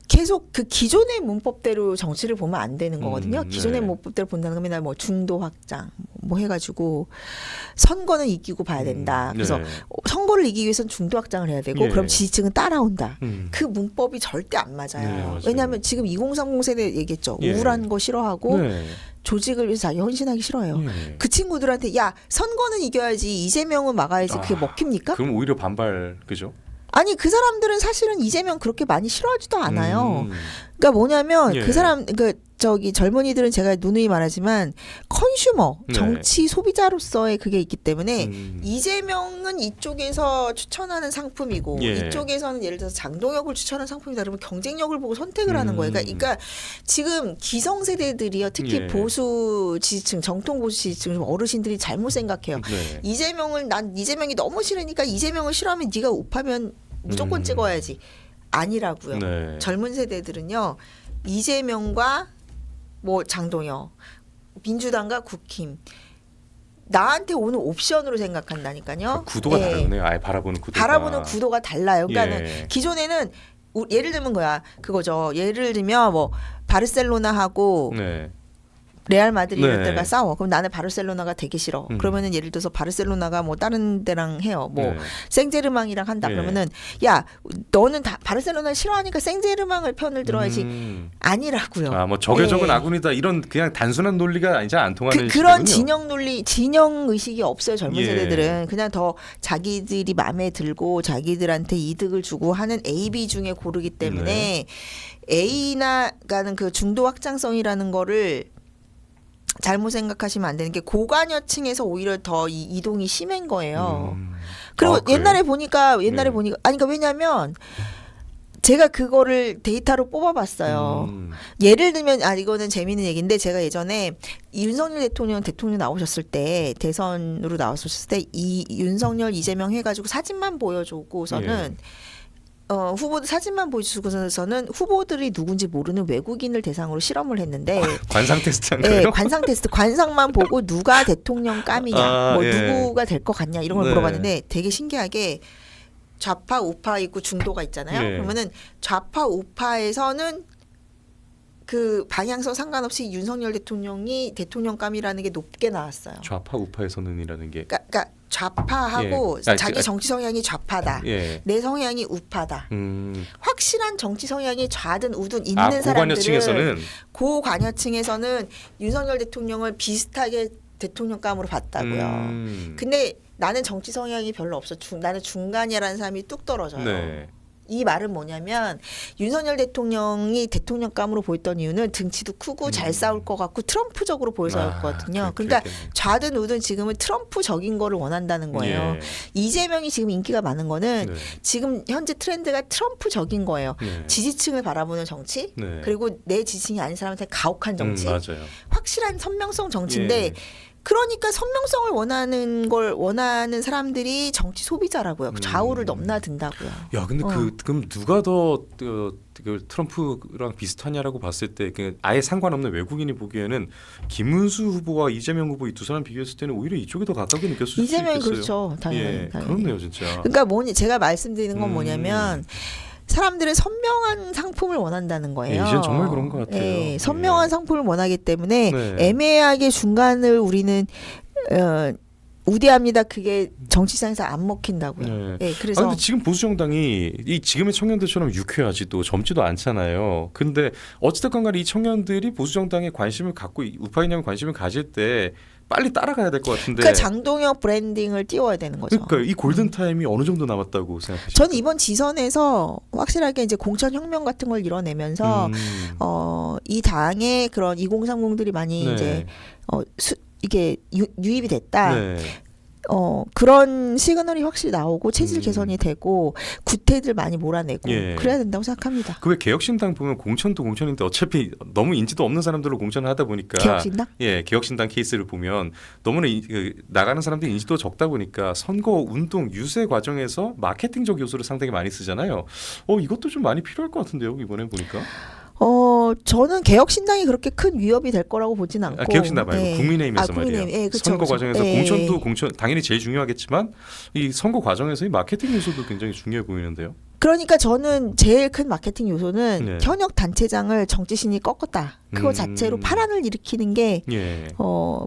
계속 그 기존의 문법대로 정치를 보면 안 되는 거거든요. 기존의 네. 문법대로 본다는 건 맨날 뭐 중도 확장 뭐 해가지고 선거는 이기고 봐야 된다. 그래서 네. 선거를 이기기 위해서는 중도 확장을 해야 되고 예. 그럼 지지층은 따라온다. 음. 그 문법이 절대 안 맞아요. 네, 맞아요. 왜냐하면 지금 2030 세대 얘기했죠. 예. 우울한 거 싫어하고 네. 조직을 위해서 자기 헌신하기 싫어요. 예. 그 친구들한테 야 선거는 이겨야지 이재명은 막아야지 그게 먹힙니까? 그럼 오히려 반발 그죠? 아니 그 사람들은 사실은 이재명 그렇게 많이 싫어하지도 않아요. 그러니까 뭐냐면 예. 그 사람 저기 젊은이들은 제가 누누이 말하지만 컨슈머 네. 정치 소비자로서의 그게 있기 때문에 이재명은 이쪽에서 추천하는 상품이고 예. 이쪽에서는 예를 들어서 장동혁을 추천하는 상품이다. 그러면 경쟁력을 보고 선택을 하는 거예요. 그러니까 지금 기성세대들이요, 특히 예. 보수 지지층, 정통 보수 지지층 어르신들이 잘못 생각해요. 네. 난 이재명이 너무 싫으니까 이재명을 싫어하면 네가 우파면 무조건 찍어야지. 아니라고요. 네. 젊은 세대들은요. 이재명과 뭐 장동혁, 민주당과 국힘 나한테 오는 옵션으로 생각한다니까요. 구도가 예. 다르네요. 아예 바라보는 구도가. 바라보는 구도가 달라요. 그러니까는 예. 기존에는 예를 들면 그거죠. 예를 들면 뭐 바르셀로나하고 네. 레알 마드리드 네. 때가 싸워. 그럼 나는 바르셀로나가 되게 싫어. 그러면은 예를 들어서 바르셀로나가 뭐 다른 데랑 해요. 뭐 네. 생제르맹이랑 한다. 예. 그러면은 야 너는 다 바르셀로나 싫어하니까 생제르맹을 편을 들어야지. 아니라고요. 아, 뭐 적의 적은 예. 아군이다 이런 그냥 단순한 논리가 이제 안 통하는 그런 시대군요. 진영 논리, 진영 의식이 없어요. 젊은 예. 세대들은 그냥 더 자기들이 마음에 들고 자기들한테 이득을 주고 하는 A, B 중에 고르기 때문에 네. A나가는 그 중도 확장성이라는 거를 잘못 생각하시면 안 되는 게 고관여층에서 오히려 더 이 이동이 심한 거예요. 그리고 아, 그래요? 옛날에 보니까 아니 그러니까 왜냐면 제가 그거를 데이터로 뽑아봤어요. 예를 들면 이거는 재미있는 얘기인데 제가 예전에 윤석열 대통령 나오셨을 때 대선으로 나왔었을 때 이 윤석열 이재명 해가지고 사진만 보여주고서는 후보들 사진만 보여주고서는 후보들이 누군지 모르는 외국인을 대상으로 실험을 했는데 관상 테스트한 네, 거예요? 관상 테스트 관상만 보고 누가 대통령감이냐 뭐 예. 누구가 될 것 같냐 이런 걸 네. 물어봤는데 되게 신기하게 좌파 우파 있고 중도가 있잖아요. 예. 그러면은 좌파 우파에서는 그 방향성 상관없이 윤석열 대통령이 대통령감이라는 게 높게 나왔어요. 좌파 우파에서는이라는 게 그러니까 좌파하고 예. 자기 정치 성향이 좌파다. 예. 내 성향이 우파다. 확실한 정치 성향이 좌든 우든 있는 사람들은 고관여층에서는 고관여층에서는 윤석열 대통령을 비슷하게 대통령감으로 봤다고요. 근데 나는 정치 성향이 별로 없어. 나는 중간이라는 사람이 뚝 떨어져요. 네. 이 말은 뭐냐면 윤석열 대통령이 대통령감으로 보였던 이유는 등치도 크고 잘 싸울 것 같고 트럼프적으로 보여서였거든요. 그러니까 좌든 우든 지금은 트럼프적인 거를 원한다는 거예요. 예. 이재명이 지금 인기가 많은 거는 네. 지금 현재 트렌드가 트럼프적인 거예요. 네. 지지층을 바라보는 정치 네. 그리고 내 지지층이 아닌 사람한테 가혹한 정치 맞아요. 확실한 선명성 정치인데 예. 그러니까 선명성을 원하는 사람들이 정치 소비자라고요. 좌우를 넘나든다고요. 야, 근데 그럼 누가 더 트럼프랑 비슷하냐라고 봤을 때 아예 상관없는 외국인이 보기에는 김문수 후보와 이재명 후보 이 두 사람 비교했을 때는 오히려 이쪽이 더 가깝게 느꼈을 수 있겠어요. 이재명이 그렇죠. 당연히. 예, 그렇네요, 진짜. 그러니까 제가 말씀드리는 건 뭐냐면 사람들은 선명한 상품을 원한다는 거예요. 이제는 정말 그런 것 같아요. 네, 선명한 상품을 원하기 때문에 네. 애매하게 중간을 우리는 우대합니다. 그게 정치상에서 안 먹힌다고요. 네. 네, 그래서 근데 지금 보수 정당이 이 지금의 청년들처럼 유쾌하지도 젊지도 않잖아요. 근데 어찌됐건 간에 이 청년들이 보수 정당에 관심을 갖고 우파 이념에 관심을 가질 때 빨리 따라가야 될 것 같은데. 그러니까 장동혁 브랜딩을 띄워야 되는 거죠. 그러니까 이 골든 타임이 어느 정도 남았다고 생각하십니까? 전 이번 지선에서 확실하게 이제 공천 혁명 같은 걸 이뤄내면서 이 당의 그런 2030들이 많이 네. 이제 이게 유입이 됐다. 네. 그런 시그널이 확실히 나오고 체질 개선이 되고 구태들 많이 몰아내고 예. 그래야 된다고 생각합니다. 그 왜 개혁신당 보면 공천도 공천인데 어차피 너무 인지도 없는 사람들로 공천을 하다 보니까 개혁신당? 예, 개혁신당 케이스를 보면 너무나 나가는 사람들이 인지도가 적다 보니까 선거 운동 유세 과정에서 마케팅적 요소를 상당히 많이 쓰잖아요. 이것도 좀 많이 필요할 것 같은데요, 이번에 보니까. 저는 개혁신당이 그렇게 큰 위협이 될 거라고 보진 않고. 개혁신당 말고 네. 국민의힘에서 국민의힘. 말이에요. 네, 그쵸, 선거 그쵸. 과정에서 네. 공천 당연히 제일 중요하겠지만 이 선거 과정에서 이 마케팅 요소도 굉장히 중요해 보이는데요. 그러니까 저는 제일 큰 마케팅 요소는 네. 현역 단체장을 정치신이 꺾었다. 그거 자체로 파란을 일으키는 게 예.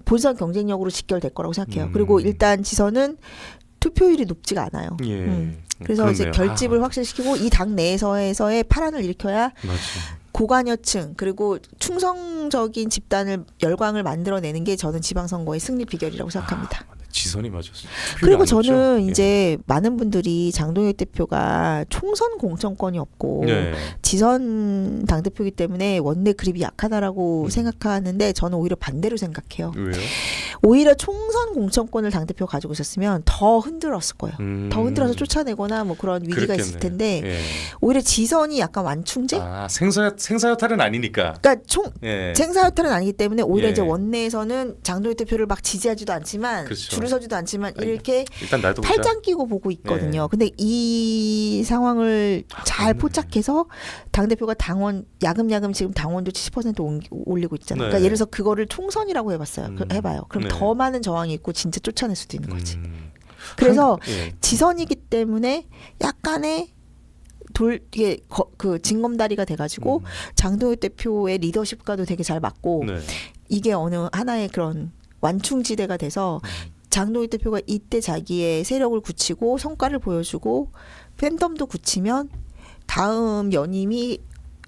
본선 경쟁력으로 직결될 거라고 생각해요. 음. 그리고 일단 지선은 투표율이 높지가 않아요. 예. 그래서 이제 그렇네요. 결집을 확실시키고 이 당 내에서의 파란을 일으켜야 맞죠. 고관여층 그리고 충성적인 집단을 열광을 만들어내는 게 저는 지방선거의 승리 비결이라고 생각합니다. 지선이 맞았어요. 그리고 저는 이제 많은 분들이 장동혁 대표가 총선 공천권이 없고 네. 지선 당대표이기 때문에 원내 그립이 약하다라고 생각하는데 저는 오히려 반대로 생각해요. 왜요? 오히려 총선 공천권을 당대표가 가지고 있었으면 더 흔들었을 거예요. 더 흔들어서 쫓아내거나 뭐 그런 위기가 그렇겠네. 있을 텐데 예. 오히려 지선이 약간 완충제? 아, 생사여탈은 아니니까. 그러니까 예. 생사여탈은 아니기 때문에 오히려 예. 이제 원내에서는 장동혁 대표를 막 지지하지도 않지만 그렇죠. 줄을 서지도 않지만 이렇게 일단 나도 보자. 팔짱 끼고 보고 있거든요. 근데 이 상황을 잘 그렇네. 포착해서 당대표가 당원 야금야금 지금 당원도 70% 올리고 있잖아요. 네. 그러니까 예를 들어서 그거를 총선이라고 해봤어요. 해봐요. 그럼 네. 더 많은 저항이 있고 진짜 쫓아낼 수도 있는 거지. 음. 그래서 예. 지선이기 때문에 약간의 이게 그 징검다리가 돼가지고 장동혁 대표의 리더십과도 되게 잘 맞고 네. 이게 어느 하나의 그런 완충지대가 돼서 장동혁 대표가 이때 자기의 세력을 굳히고 성과를 보여주고 팬덤도 굳히면 다음 연임이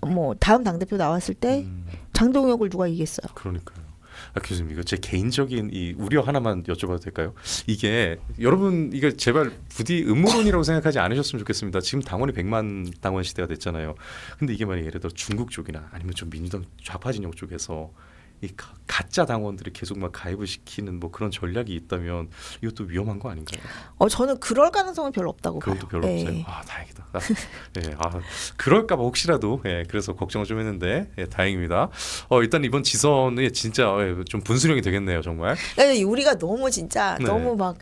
뭐 다음 당대표 나왔을 때 장동혁을 누가 이기겠어요. 그러니까요. 아, 교수님 이거 제 개인적인 이 우려 하나만 여쭤봐도 될까요? 이게 여러분 이거 제발 부디 음모론이라고 생각하지 않으셨으면 좋겠습니다. 지금 당원이 100만 당원 시대가 됐잖아요. 근데 이게 만약 예를 들어 중국 쪽이나 아니면 좀 민주당 좌파 진영 쪽에서 이 가짜 당원들을 계속 막 가입을 시키는 뭐 그런 전략이 있다면 이것도 위험한 거 아닌가요? 저는 그럴 가능성은 별로 없다고 봐요. 그것도 별로 네. 없어요. 아 다행이다. 그럴까봐 혹시라도 그래서 걱정을 좀 했는데 다행입니다. 일단 이번 지선이 진짜 좀 분수령이 되겠네요, 정말. 아니, 우리가 너무 진짜 네. 너무 막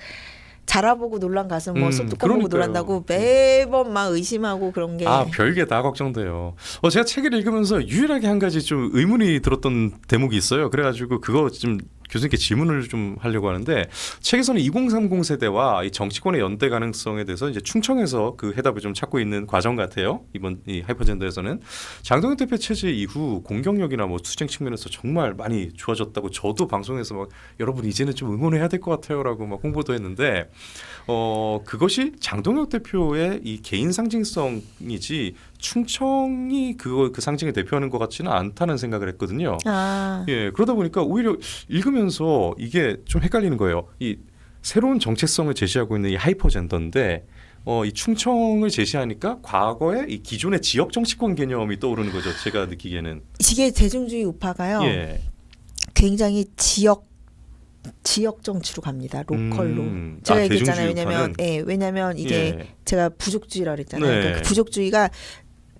자라보고 놀란 가슴 뭐 쏙뚜껑 보고 그러니까요. 놀란다고 매번 막 의심하고 그런 게 별게 다 걱정돼요. 제가 책을 읽으면서 유일하게 한 가지 좀 의문이 들었던 대목이 있어요. 그래가지고 그거 좀 교수님께 질문을 좀 하려고 하는데 책에서는 2030 세대와 이 정치권의 연대 가능성에 대해서 이제 충청에서 그 해답을 좀 찾고 있는 과정 같아요. 이번 이 하이퍼젠더에서는 장동혁 대표 체제 이후 공격력이나 뭐 투쟁 측면에서 정말 많이 좋아졌다고 저도 방송에서 막 여러분 이제는 좀 응원해야 될 것 같아요라고 막 홍보도 했는데 그것이 장동혁 대표의 이 개인 상징성이지 충청이 그 상징을 대표하는 것 같지는 않다는 생각을 했거든요. 그러다 보니까 오히려 읽으면서 이게 좀 헷갈리는 거예요. 이 새로운 정체성을 제시하고 있는 이 하이퍼젠더인데 이 충청을 제시하니까 과거에 이 기존의 지역 정치권 개념이 떠오르는 거죠. 제가 느끼기에는 이게 대중주의 우파가요. 굉장히 지역 정치로 갑니다. 로컬로. 제가 얘기했잖아요. 왜냐면 이게 제가 부족주의라고 그랬잖아요. 그러니까 그 부족주의가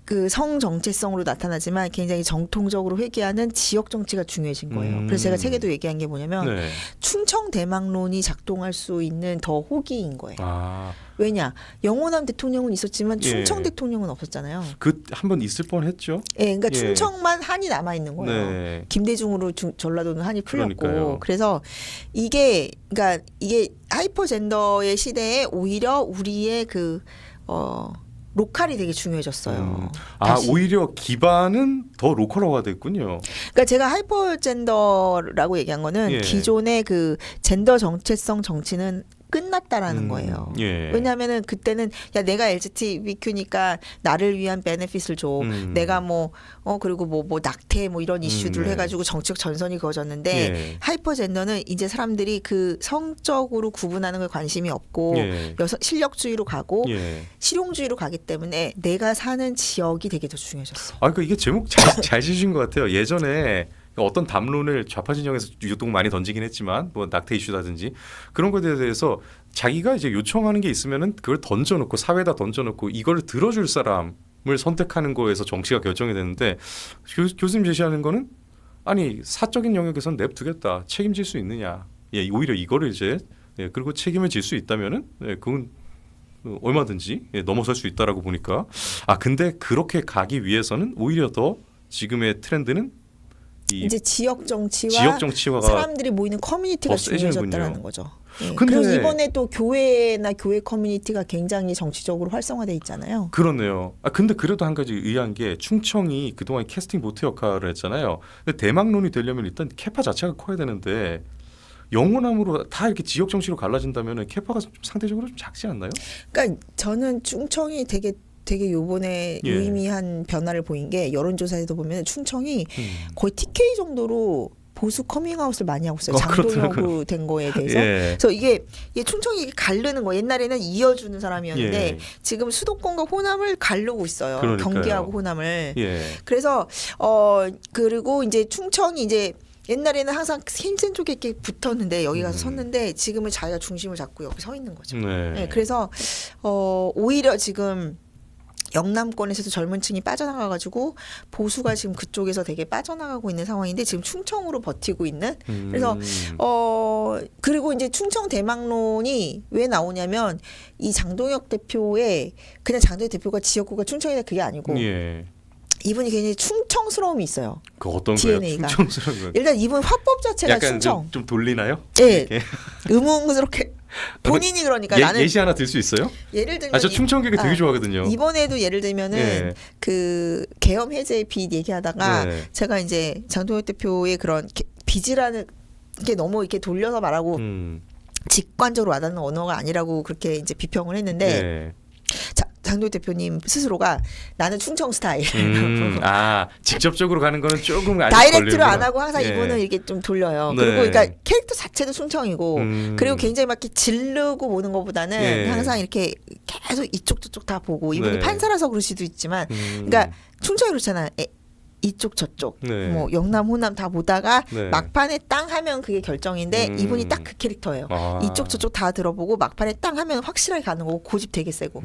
그 성 정체성으로 나타나지만 굉장히 정통적으로 회귀하는 지역 정치가 중요해진 거예요. 그래서 제가 책에도 얘기한 게 뭐냐면 충청 대망론이 작동할 수 있는 더 호기인 거예요. 왜냐? 영호남 대통령은 있었지만 충청 대통령은 없었잖아요. 한번 있을 뻔했죠. 그러니까 충청만 한이 남아 있는 거예요. 김대중으로 전라도는 한이 풀렸고. 그러니까요. 그래서 이게 하이퍼젠더의 시대에 오히려 우리의 로컬이 되게 중요해졌어요. 오히려 기반은 더 로컬화가 됐군요. 그러니까 제가 하이퍼젠더라고 얘기한 거는 기존의 그 젠더 정체성 정치는 끝났다라는 거예요. 왜냐하면은 그때는 내가 LGBTQ니까 나를 위한 베네핏을 줘. 내가 그리고 뭐 낙태 뭐 이런 이슈들 해가지고 정치적 전선이 그어졌는데 하이퍼젠더는 이제 사람들이 그 성적으로 구분하는 걸 관심이 없고 실력주의로 가고 실용주의로 가기 때문에 내가 사는 지역이 되게 더 중요해졌어. 그러니까 이게 제목 잘 지으신 것 같아요. 예전에 어떤 담론을 좌파 진영에서 유독 많이 던지긴 했지만 뭐 낙태 이슈라든지 그런 것에 대해서 자기가 이제 요청하는 게 있으면은 그걸 던져놓고 사회에다 던져놓고 이걸 들어줄 사람을 선택하는 거에서 정치가 결정이 되는데 교수님 제시하는 거는 아니 사적인 영역에선 냅두겠다 책임질 수 있느냐 오히려 이거를 이제 그리고 책임을 질 수 있다면은 그건 얼마든지 넘어설 수 있다라고 보니까 근데 그렇게 가기 위해서는 오히려 더 지금의 트렌드는 이제 지역 정치와 사람들이 모이는 커뮤니티가 중요해졌다는 거죠. 그리고 이번에 또 교회나 교회 커뮤니티가 굉장히 정치적으로 활성화돼 있잖아요. 그렇네요. 근데 그래도 한 가지 의아한 게 충청이 그동안 캐스팅 보트 역할을 했잖아요. 근데 대망론이 되려면 일단 캐파 자체가 커야 되는데 영호남으로 다 이렇게 지역 정치로 갈라진다면 캐파가 좀 상대적으로 좀 작지 않나요? 그러니까 저는 충청이 되게 요번에 유의미한 변화를 보인 게 여론조사에도 보면 충청이 거의 TK 정도로 보수 커밍아웃을 많이 하고 있어요. 그렇더라고요. 장동혁으로 된 거에 대해서. 예. 그래서 이게 충청이 가르는 거. 옛날에는 이어주는 사람이었는데 예. 지금 수도권과 호남을 가르고 있어요. 그러니까요. 경기하고 호남을. 예. 그래서 그리고 이제 충청이 이제 옛날에는 항상 힘센 쪽에 이렇게 붙었는데 여기 가서 섰는데 지금은 자기가 중심을 잡고 여기 서 있는 거죠. 네. 네, 그래서 오히려 지금 영남권에서도 젊은 층이 빠져나가가지고 보수가 지금 그쪽에서 되게 빠져나가고 있는 상황인데 지금 충청으로 버티고 있는. 그래서 그리고 이제 충청 대망론이 왜 나오냐면 이 장동혁 대표의 그냥 장동혁 대표가 지역구가 충청이다 그게 아니고 예. 이분이 굉장히 충청스러움이 있어요. 그 어떤 DNA가. 거예요? 충청스러운 거. 일단 이분 화법 자체가 약간 충청. 좀 돌리나요? 예. 의문스럽게 본인이 그러니까 나는 예시 하나 들 수 있어요? 예를 들면 저 충청객이 되게 좋아하거든요. 이번에도 예를 들면은 예. 그 계엄 해제 빚 얘기하다가 네. 제가 이제 장동혁 대표의 그런 빚이라는 게 너무 이렇게 돌려서 말하고 직관적으로 와닿는 언어가 아니라고 그렇게 이제 비평을 했는데 네. 장동혁 대표님 스스로가 나는 충청 스타일. 직접적으로 가는 거는 조금 아직 다이렉트로 걸리는구나. 안 하고 항상 예. 이분은 이렇게 좀 돌려요. 네. 그리고 그러니까 캐릭터 자체도 충청이고 그리고 음. 굉장히 막 이렇게 지르고 보는 것보다는 예. 항상 이렇게 계속 이쪽 저쪽 다 보고 이분이 네. 판사라서 그럴 수도 있지만 그러니까 충청이 그렇잖아. 이쪽 저쪽 네. 뭐 영남 호남 다 보다가 네. 막판에 땅 하면 그게 결정인데 이분이 딱 그 캐릭터예요. 이쪽 저쪽 다 들어보고 막판에 땅 하면 확실하게 가는 거고 고집 되게 세고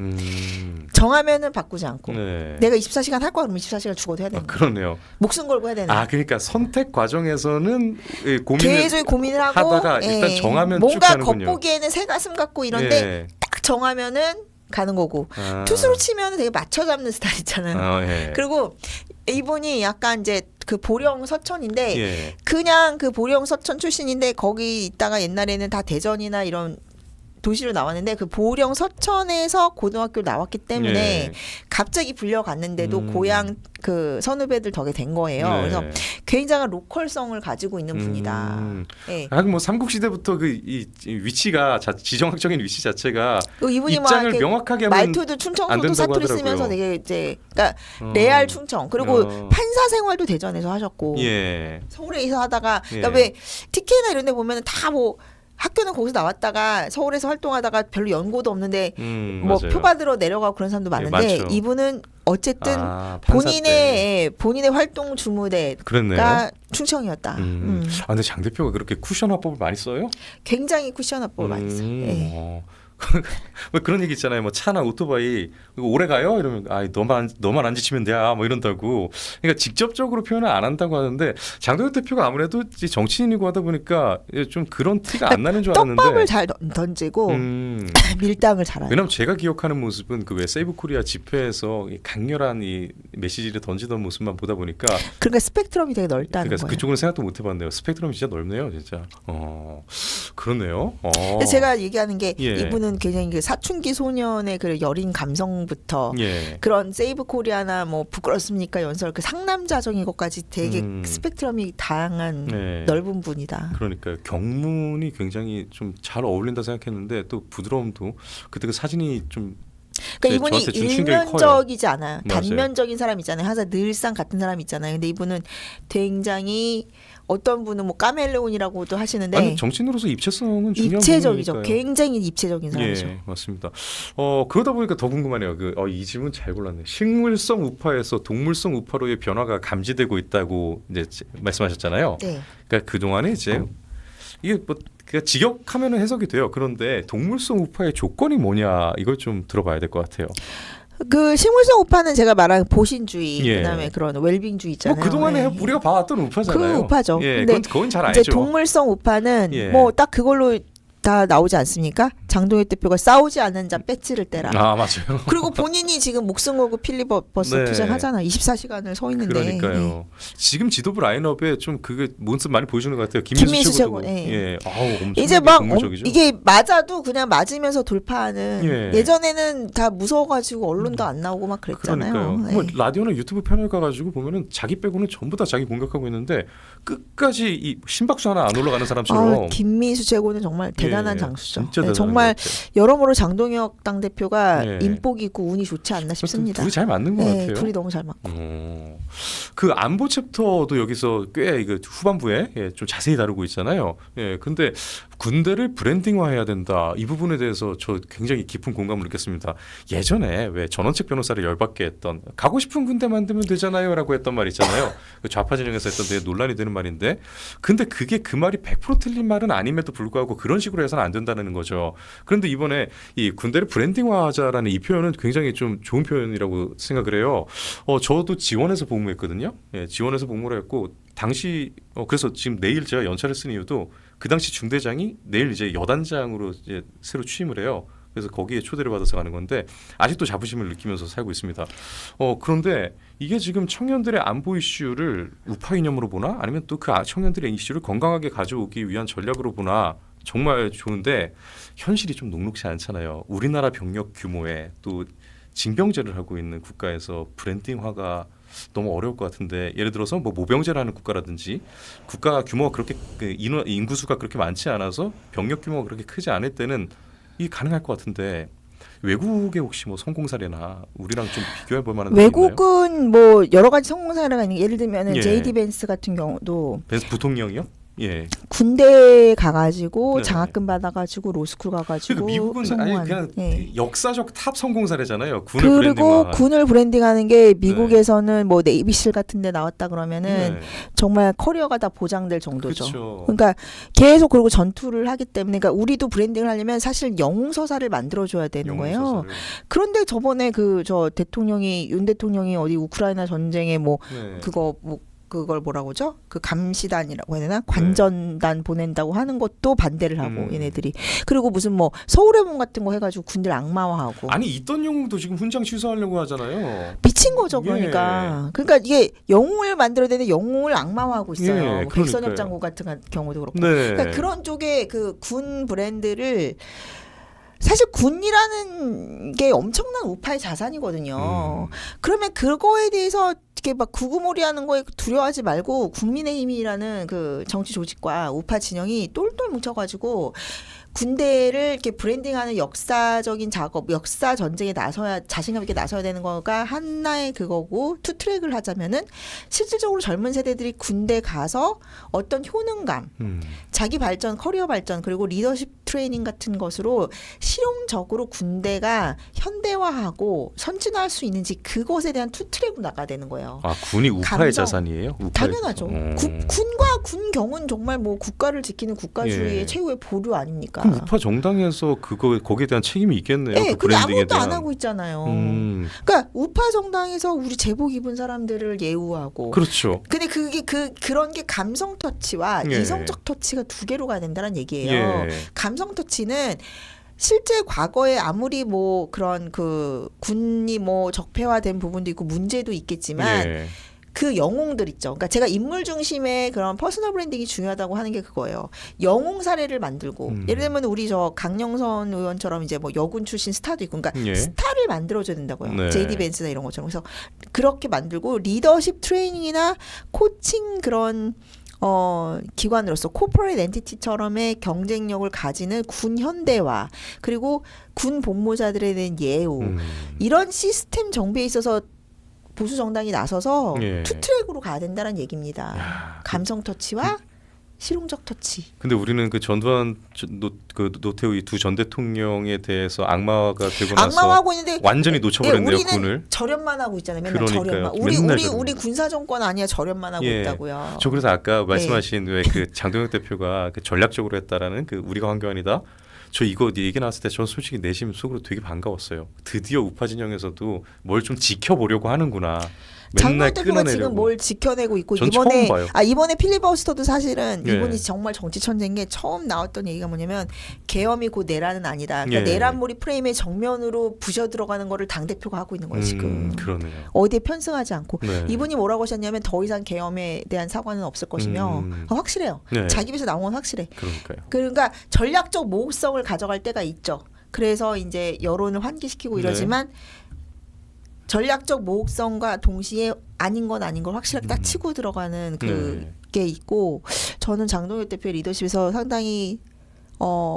정하면은 바꾸지 않고 네. 내가 24시간 할 거야 그러면 24시간 죽어도 해야 되는 거야. 그러네요. 목숨 걸고 해야 되는 거야. 그러니까 선택 과정에서는 고민을 계속 고민을 하고 하다가 일단 정하면 뭔가 쭉 가는군요. 겉보기에는 새 가슴 같고 이런데 예. 딱 정하면은 가는 거고 투수로 치면 되게 맞춰 잡는 스타일 있잖아요. 예. 그리고 이분이 약간 이제 그 보령 서천인데 예. 그냥 그 보령 서천 출신인데 거기 있다가 옛날에는 다 대전이나 이런 도시로 나왔는데 그 보령 서천에서 고등학교 나왔기 때문에 예. 갑자기 불려갔는데도 고향 그 선후배들 덕에 된 거예요. 네. 그래서 굉장한 로컬성을 가지고 있는 분이다. 예. 하긴 뭐 삼국시대부터 이 위치가 지정학적인 위치 자체가 이분이 막 입장을 이렇게 명확하게 하면 말투도 안 충청도도 된다고 사투리 하더라고요. 쓰면서 되게 이제 그러니까 레알 충청 그리고 판사 생활도 대전에서 하셨고 예. 서울에서 하다가 그러니까 예. 왜 TK나 이런 데 보면은 다 뭐 학교는 거기서 나왔다가 서울에서 활동하다가 별로 연고도 없는데 뭐 맞아요. 표 받으러 내려가고 그런 사람도 많은데 많죠. 이분은 어쨌든 판사 본인의 활동 주무대가 그랬네요. 충청이었다. 근데 장 대표가 그렇게 쿠션 화법을 많이 써요? 굉장히 쿠션 화법을 많이 써요. 예. 뭐 그런 얘기 있잖아요. 뭐 차나 오토바이 이거 오래 가요? 이러면 너만 안 지치면 돼. 뭐 이런다고. 그러니까 직접적으로 표현을 안 한다고 하는데 장동혁 대표가 아무래도 정치인이고 하다 보니까 좀 그런 티가 안 나는 줄 알았는데 떡밥을 잘 던지고 밀당을 잘해요. 왜냐면 제가 기억하는 모습은 그 왜 세이브 코리아 집회에서 이 강렬한 이 메시지를 던지던 모습만 보다 보니까 그러니까 스펙트럼이 되게 넓다는 그러니까 거예요. 그쪽은 생각도 못 해봤네요. 스펙트럼이 진짜 넓네요, 진짜. 그렇네요. 근데 제가 얘기하는 게 예. 이분은 굉장히 그 사춘기 소년의 그 여린 감성부터 예. 그런 세이브 코리아나 뭐 부끄럽습니까 연설 그 상남자적인 것까지 되게 스펙트럼이 다양한 네. 넓은 분이다. 그러니까 경문이 굉장히 좀 잘 어울린다 생각했는데 또 부드러움도 그때 그 사진이 좀 그러니까 이분이 저한테 좀 충격이 일면적이지 않아요. 맞아요. 단면적인 사람 있잖아요. 항상 늘상 같은 사람 있잖아요. 근데 이분은 굉장히 어떤 분은 뭐 카멜레온이라고도 하시는데 아니 정치인으로서 입체성은 중요한 입체적이죠. 부분이니까요. 굉장히 입체적인 사람이죠. 예, 맞습니다. 그러다 보니까 더 궁금하네요. 이 질문 잘 골랐네. 식물성 우파에서 동물성 우파로의 변화가 감지되고 있다고 이제 말씀하셨잖아요. 네. 그러니까 그 동안에 이제 이게 뭐 그러니까 직역하면은 해석이 돼요. 그런데 동물성 우파의 조건이 뭐냐 이걸 좀 들어봐야 될 것 같아요. 그 식물성 우파는 제가 말한 보신주의, 예. 그다음에 그런 웰빙주의 있잖아요. 뭐 그동안에 예. 우리가 봐왔던 우파잖아요. 그 우파죠. 예, 근데 그건 잘 이제 알죠. 동물성 우파는 예. 뭐 딱 그걸로 다 나오지 않습니까? 장동혁 대표가 싸우지 않는 자 배지를 떼라. 맞아요. 그리고 본인이 지금 목숨 걸고 필리버스 네. 투쟁하잖아. 24시간을 서 있는데. 그러니까요. 예. 지금 지도부 라인업에 좀 그게 모습 많이 보여주는 것 같아요. 김민수 최고도. 최고, 예. 예. 엄청 이제 막 동물적이죠. 이게 맞아도 그냥 맞으면서 돌파하는 예. 예전에는 다 무서워가지고 언론도 안 나오고 막 그랬잖아요. 그러니까요. 예. 뭐 라디오나 유튜브 패널 가가지고 보면은 자기 빼고는 전부 다 자기 공격하고 있는데 끝까지 이 심박수 하나 안 올라가는 사람처럼. 김민수 최고는 정말 대단한 대단한 장수죠. 진짜 대단한 정말 것 같아요. 여러모로 장동혁 당대표가 네. 인복이 있고 운이 좋지 않나 싶습니다. 둘이 잘 맞는 것 같아요. 둘이 너무 잘 맞고. 그 안보 챕터도 여기서 꽤 이거 후반부에 좀 자세히 다루고 있잖아요. 근데 군대를 브랜딩화해야 된다. 이 부분에 대해서 저 굉장히 깊은 공감을 느꼈습니다. 예전에 왜 전원책 변호사를 열받게 했던 가고 싶은 군대 만들면 되잖아요라고 했던 말 있잖아요. 그 좌파 진영에서 했던 되게 논란이 되는 말인데, 근데 그게 그 말이 100% 틀린 말은 아님에도 불구하고 그런 식으로 해서는 안 된다는 거죠. 그런데 이번에 이 군대를 브랜딩화하자라는 이 표현은 굉장히 좀 좋은 표현이라고 생각을 해요. 저도 지원해서 복무했거든요. 지원해서 복무를 했고 당시 그래서 지금 내일 제가 연차를 쓴 이유도 그 당시 중대장이 내일 이제 여단장으로 이제 새로 취임을 해요. 그래서 거기에 초대를 받아서 가는 건데 아직도 자부심을 느끼면서 살고 있습니다. 그런데 이게 지금 청년들의 안보 이슈를 우파 이념으로 보나 아니면 또 그 청년들의 이슈를 건강하게 가져오기 위한 전략으로 보나 정말 좋은데 현실이 좀 녹록지 않잖아요. 우리나라 병력 규모에 또 징병제를 하고 있는 국가에서 브랜딩화가 너무 어려울 것 같은데, 예를 들어서 뭐 모병제를 하는 국가라든지 국가 규모가 그렇게 인구수가 그렇게 많지 않아서 병력 규모가 그렇게 크지 않을 때는 이게 가능할 것 같은데 외국의 혹시 뭐 성공 사례나 우리랑 좀 비교해 볼 만한 외국은 있나요? 뭐 여러 가지 성공 사례가 있는, 예를 들면은 예. 제이디 벤스 같은 경우도 벤스 부통령이요? 예. 군대 가가지고 네. 장학금 받아가지고 로스쿨 가가지고 그러니까 미국은 성공한, 아니 그냥 예. 역사적 탑 성공 사례잖아요. 군을 그리고 브랜딩화. 군을 브랜딩하는 게 미국에서는 뭐 네이비실 같은데 나왔다 그러면은 네. 정말 커리어가 다 보장될 정도죠. 그쵸. 그러니까 계속 그리고 전투를 하기 때문에, 그러니까 우리도 브랜딩을 하려면 사실 영웅서사를 만들어줘야 되는 거예요. 영웅서사를. 그런데 저번에 그 저 대통령이, 윤 대통령이 어디 우크라이나 전쟁에 뭐 네. 그거 뭐 그걸 뭐라고 하죠? 그 감시단이라고 해야 되나? 관전단 보낸다고 하는 것도 반대를 하고 얘네들이. 그리고 무슨 뭐 서울의 문 같은 거 해가지고 군대를 악마화하고. 아니 있던 영웅도 지금 훈장 취소하려고 하잖아요. 미친 거죠, 그러니까. 그러니까 이게 영웅을 만들어야 되는데 영웅을 악마화하고 있어요. 예, 뭐 그러니까요. 백선엽 장군 같은 경우도 그렇고. 네. 그러니까 그런 쪽에 그 군 브랜드를, 사실 군이라는 게 엄청난 우파의 자산이거든요. 그러면 그거에 대해서 이렇게 막 구구몰이하는 거에 두려워하지 말고 국민의힘이라는 그 정치 조직과 우파 진영이 똘똘 뭉쳐가지고 군대를 이렇게 브랜딩하는 역사적인 작업, 역사 전쟁에 나서야, 자신감 있게 나서야 되는 거가 하나의 그거고, 투 트랙을 하자면은 실질적으로 젊은 세대들이 군대 가서 어떤 효능감, 자기 발전, 커리어 발전, 그리고 리더십 트레이닝 같은 것으로 실용적으로 군대가 현대화하고 선진화할 수 있는지, 그것에 대한 투 트랙으로 나가야 되는 거예요. 아, 군이 우파의 감정. 자산이에요? 우파의 당연하죠. 자산. 군과 군경은 정말 뭐 국가를 지키는 국가주의의 예. 최후의 보류 아닙니까? 그럼 우파 정당에서 거기에 대한 책임이 있겠네요. 네, 그 근데 브랜딩에 아무것도 안 대한. 하고 있잖아요. 그러니까 우파 정당에서 우리 제복 입은 사람들을 예우하고. 그렇죠. 근데 그게 그런 게 감성 터치와 예. 이성적 터치가 두 개로 가야 된다는 얘기예요. 예. 감성 터치는 실제 과거에 아무리 뭐 그런 그 군이 뭐 적폐화된 부분도 있고 문제도 있겠지만 예. 그 영웅들 있죠. 그러니까 제가 인물 중심의 그런 퍼스널 브랜딩이 중요하다고 하는 게 그거예요. 영웅 사례를 만들고, 예를 들면 우리 저 강영선 의원처럼 이제 뭐 여군 출신 스타도 있고, 그러니까 예. 스타를 만들어줘야 된다고요. 네. 제이디 벤스나 이런 것처럼. 그래서 그렇게 만들고 리더십 트레이닝이나 코칭 그런 기관으로서 코퍼레이트 엔티티처럼의 경쟁력을 가지는 군 현대화, 그리고 군 복무자들에 대한 예우, 이런 시스템 정비에 있어서 보수 정당이 나서서 예. 투 트랙으로 가야 된다는 얘기입니다. 감성 터치와 실용적 터치. 근데 우리는 그 전두환 노태우 이 두 전 대통령에 대해서 악마가 되고 나서 악마화하고 있는데 완전히 놓쳐버렸네요. 우리는 군을. 절연만 하고 있잖아요. 맨날 그러니까요. 절연만. 맨날 우리 군사 정권 아니야, 절연만 하고 예. 있다고요. 저 그래서 아까 말씀하신 왜 그 장동혁 대표가 그 전략적으로 했다라는 그 우리가 황교안이다. 저 이거 얘기 나왔을 때 저는 솔직히 내심 속으로 되게 반가웠어요. 드디어 우파 진영에서도 뭘 좀 지켜보려고 하는구나. 맨날 장동혁 대표가 끊어내려고. 지금 뭘 지켜내고 있고, 전 이번에 처음 봐요. 이번에 필리버스터도 사실은 예. 이분이 정말 정치 천재인 게, 처음 나왔던 얘기가 뭐냐면 계엄이 곧 내란은 아니다. 그러니까 예. 내란몰이 프레임에 정면으로 부셔 들어가는 거를 당 대표가 하고 있는 거예요 지금. 그러네요. 어디에 편승하지 않고. 네. 이분이 뭐라고 하셨냐면 더 이상 계엄에 대한 사과는 없을 것이며, 확실해요. 네. 자기 입에서 나온 건 확실해. 그러니까요. 그러니까 전략적 모호성을 가져갈 때가 있죠. 그래서 이제 여론을 환기시키고 네. 이러지만 전략적 모호성과 동시에 아닌 건 아닌 걸 확실하게 딱 치고 들어가는 그게 있고, 저는 장동혁 대표의 리더십에서 상당히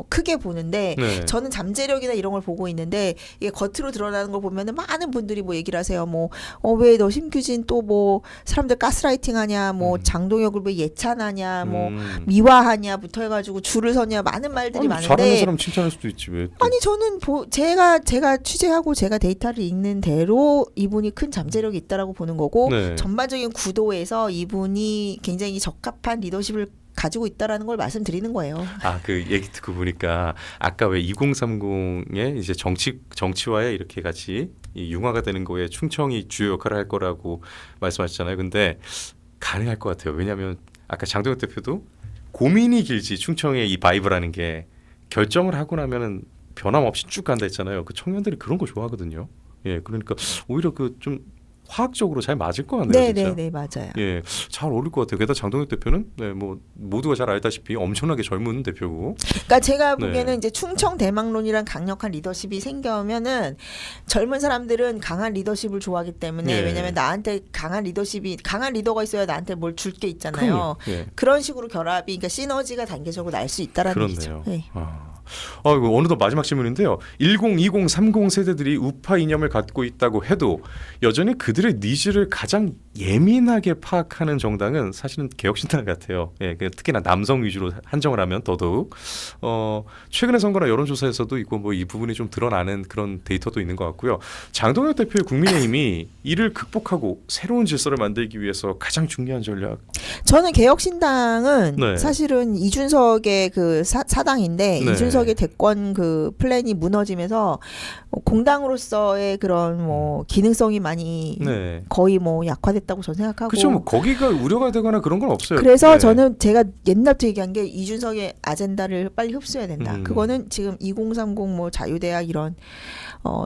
크게 보는데 네. 저는 잠재력이나 이런 걸 보고 있는데 이게 겉으로 드러나는 걸 보면은 많은 분들이 뭐 얘기를 하세요. 뭐 왜 너 심규진 또 뭐 사람들 가스라이팅하냐, 뭐 장동혁을 왜 예찬하냐, 뭐 미화하냐부터 해가지고 줄을 서냐 많은 말들이 많은데 잘하는 사람 칭찬할 수도 있지 왜? 또. 아니 저는 제가 취재하고 제가 데이터를 읽는 대로 이분이 큰 잠재력이 있다라고 보는 거고 네. 전반적인 구도에서 이분이 굉장히 적합한 리더십을 가지고 있다라는 걸 말씀드리는 거예요. 그 얘기 듣고 보니까 아까 왜 2030의 이제 정치와의 이렇게 같이 이 융화가 되는 거에 충청이 주요 역할을 할 거라고 말씀하셨잖아요. 근데 가능할 것 같아요. 왜냐하면 아까 장동혁 대표도 고민이 길지 충청의 이 바이브라는 게 결정을 하고 나면은 변함없이 쭉 간다 했잖아요. 그 청년들이 그런 거 좋아하거든요. 예, 그러니까 오히려 그 좀 화학적으로 잘 맞을 것 같네요. 진짜. 네, 맞아요. 예, 잘 어울릴 것 같아요. 게다가 장동혁 대표는 뭐 모두가 잘 알다시피 엄청나게 젊은 대표고. 그러니까 제가 네. 보기에는 이제 충청 대망론이란 강력한 리더십이 생겨면은 젊은 사람들은 강한 리더십을 좋아하기 때문에 예. 왜냐면 나한테 강한 리더가 있어야 나한테 뭘 줄 게 있잖아요. 예. 그런 식으로 결합이 그러니까 시너지가 단계적으로 날 수 있다라는 그렇네요. 얘기죠. 네. 이거 어느덧 마지막 질문인데요. 10, 20, 30 세대들이 우파 이념을 갖고 있다고 해도 여전히 그들의 니즈를 가장 예민하게 파악하는 정당은 사실은 개혁신당 같아요. 예, 특히나 남성 위주로 한정을 하면 더더욱 최근의 선거나 여론조사에서도 있고 뭐 이 부분이 좀 드러나는 그런 데이터도 있는 것 같고요. 장동혁 대표의 국민의힘이 이를 극복하고 새로운 질서를 만들기 위해서 가장 중요한 전략. 저는 개혁신당은 네. 사실은 이준석의 그 사당인데 네. 이준석의 대권 그 플랜이 무너지면서 공당으로서의 그런 뭐 기능성이 많이 네. 거의 뭐 약화됐다고 저는 생각하고. 그렇죠. 뭐 거기가 우려가 되거나 그런 건 없어요. 그래서 네. 저는 제가 옛날부터 얘기한 게 이준석의 아젠다를 빨리 흡수해야 된다. 그거는 지금 2030 뭐 자유대학 이런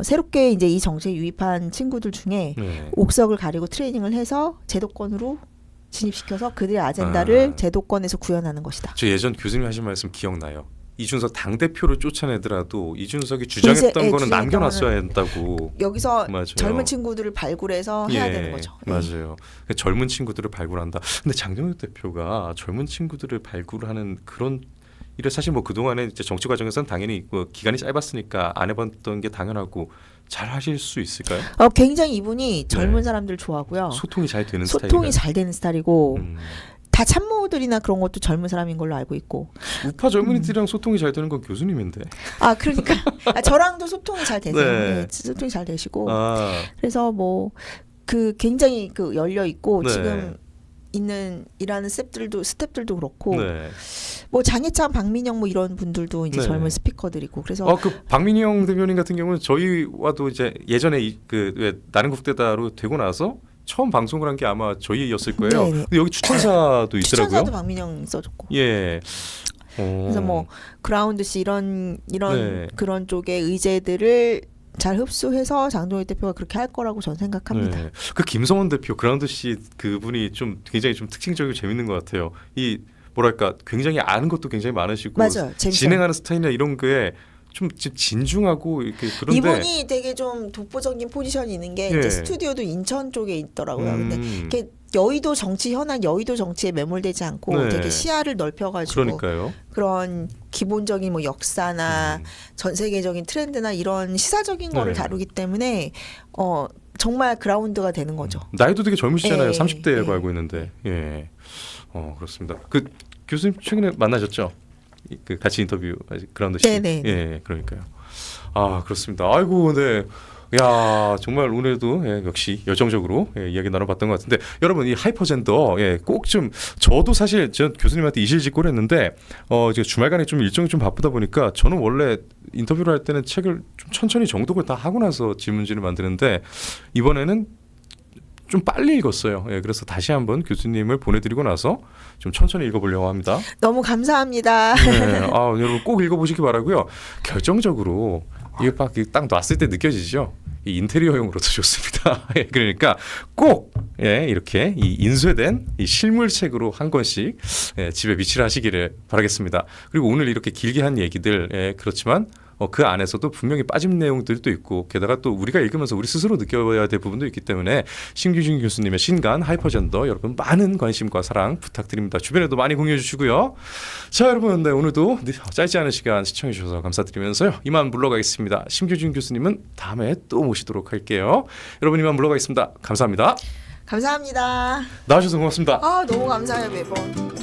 새롭게 이제 이 정치에 유입한 친구들 중에 네. 옥석을 가리고 트레이닝을 해서 제도권으로 진입시켜서 그들의 아젠다를 제도권에서 구현하는 것이다. 저 예전 교수님 하신 말씀 기억나요. 이준석 당대표를 쫓아내더라도 이준석이 주장했던 거는 남겨놨어야 한다고. 여기서 맞아요. 젊은 친구들을 발굴해서 해야 되는 거죠. 맞아요. 젊은 친구들을 발굴한다. 근데 장동혁 대표가 젊은 친구들을 발굴하는 그런 일을 사실 뭐 그동안에 이제 정치 과정에서는 당연히 뭐 기간이 짧았으니까 안 해봤던 게 당연하고 잘 하실 수 있을까요? 굉장히 이분이 젊은 사람들 좋아하고요. 소통이 잘 되는 소통이 잘 되는 스타일이고 다 참모들이나 그런 것도 젊은 사람인 걸로 알고 있고. 우파 젊은이들이랑 소통이 잘 되는 건 교수님인데. 그러니까 저랑도 소통이 잘 되세요. 네. 네, 소통이 잘 되시고. 그래서 뭐 그 굉장히 그 열려 있고 네. 지금 일하는 스태프들도 그렇고 네. 뭐 장혜찬, 박민영 뭐 이런 분들도 이제 네. 젊은 스피커들이고 그래서 그 박민영 대변인 같은 경우는 저희와도 이제 예전에 왜 나는 국대다로 되고 나서 처음 방송을 한 게 아마 저희였을 거예요. 네네. 근데 여기 추천사도 있더라고요. 추천사도 박민영 써줬고. 예. 그래서 뭐 그라운드 씨 이런 네. 그런 쪽의 의제들을 잘 흡수해서 장동혁 대표가 그렇게 할 거라고 저는 생각합니다. 네. 그 김성원 대표 그라운드 씨 그분이 좀 굉장히 좀 특징적이고 재밌는 것 같아요. 이 뭐랄까 굉장히 아는 것도 굉장히 많으시고 맞아요. 재밌어요. 진행하는 스타일이나 이런 거에 좀 진중하고 이렇게 그런데 이분이 되게 좀 독보적인 포지션이 있는 게 예. 이제 스튜디오도 인천 쪽에 있더라고요. 근데 이렇게 여의도 정치 현안 여의도 정치에 매몰되지 않고 네. 되게 시야를 넓혀가지고 그러니까요. 그런 기본적인 뭐 역사나 전 세계적인 트렌드나 이런 시사적인 거를 네. 다루기 때문에 정말 그라운드가 되는 거죠. 나이도 되게 젊으시잖아요. 예, 30대라고 예. 알고 있는데. 예. 그렇습니다. 그 교수님 최근에 만나셨죠? 그 같이 인터뷰 그라운드 씨. 네네. 예, 그러니까요. 그렇습니다. 아이고, 네. 야, 정말 오늘도 역시 열정적으로 이야기 나눠봤던 것 같은데 여러분 이 하이퍼젠더 꼭 좀 저도 사실 저 교수님한테 이실직고를 했는데 이제 주말간에 좀 일정이 좀 바쁘다 보니까 저는 원래 인터뷰를 할 때는 책을 좀 천천히 정독을 다 하고 나서 질문지를 만드는데 이번에는 좀 빨리 읽었어요. 그래서 다시 한번 교수님을 보내드리고 나서 좀 천천히 읽어보려고 합니다. 너무 감사합니다. 네, 여러분 꼭 읽어보시기 바라고요. 결정적으로 이게 딱 놨을 때 느껴지죠. 이 인테리어용으로도 좋습니다. 그러니까 꼭 이렇게 이 인쇄된 이 실물책으로 한 권씩 집에 비치를 하시기를 바라겠습니다. 그리고 오늘 이렇게 길게 한 얘기들 그렇지만 그 안에서도 분명히 빠진 내용들도 있고 게다가 또 우리가 읽으면서 우리 스스로 느껴야 될 부분도 있기 때문에 신규진 교수님의 신간 하이퍼젠더 여러분 많은 관심과 사랑 부탁드립니다. 주변에도 많이 공유해 주시고요. 자 여러분 네, 오늘도 짧지 않은 시간 시청해 주셔서 감사드리면서요. 이만 물러가겠습니다. 신규진 교수님은 다음에 또 모시도록 할게요. 여러분 이만 물러가겠습니다. 감사합니다. 감사합니다. 나와주셔서 고맙습니다. 너무 감사해요 매번.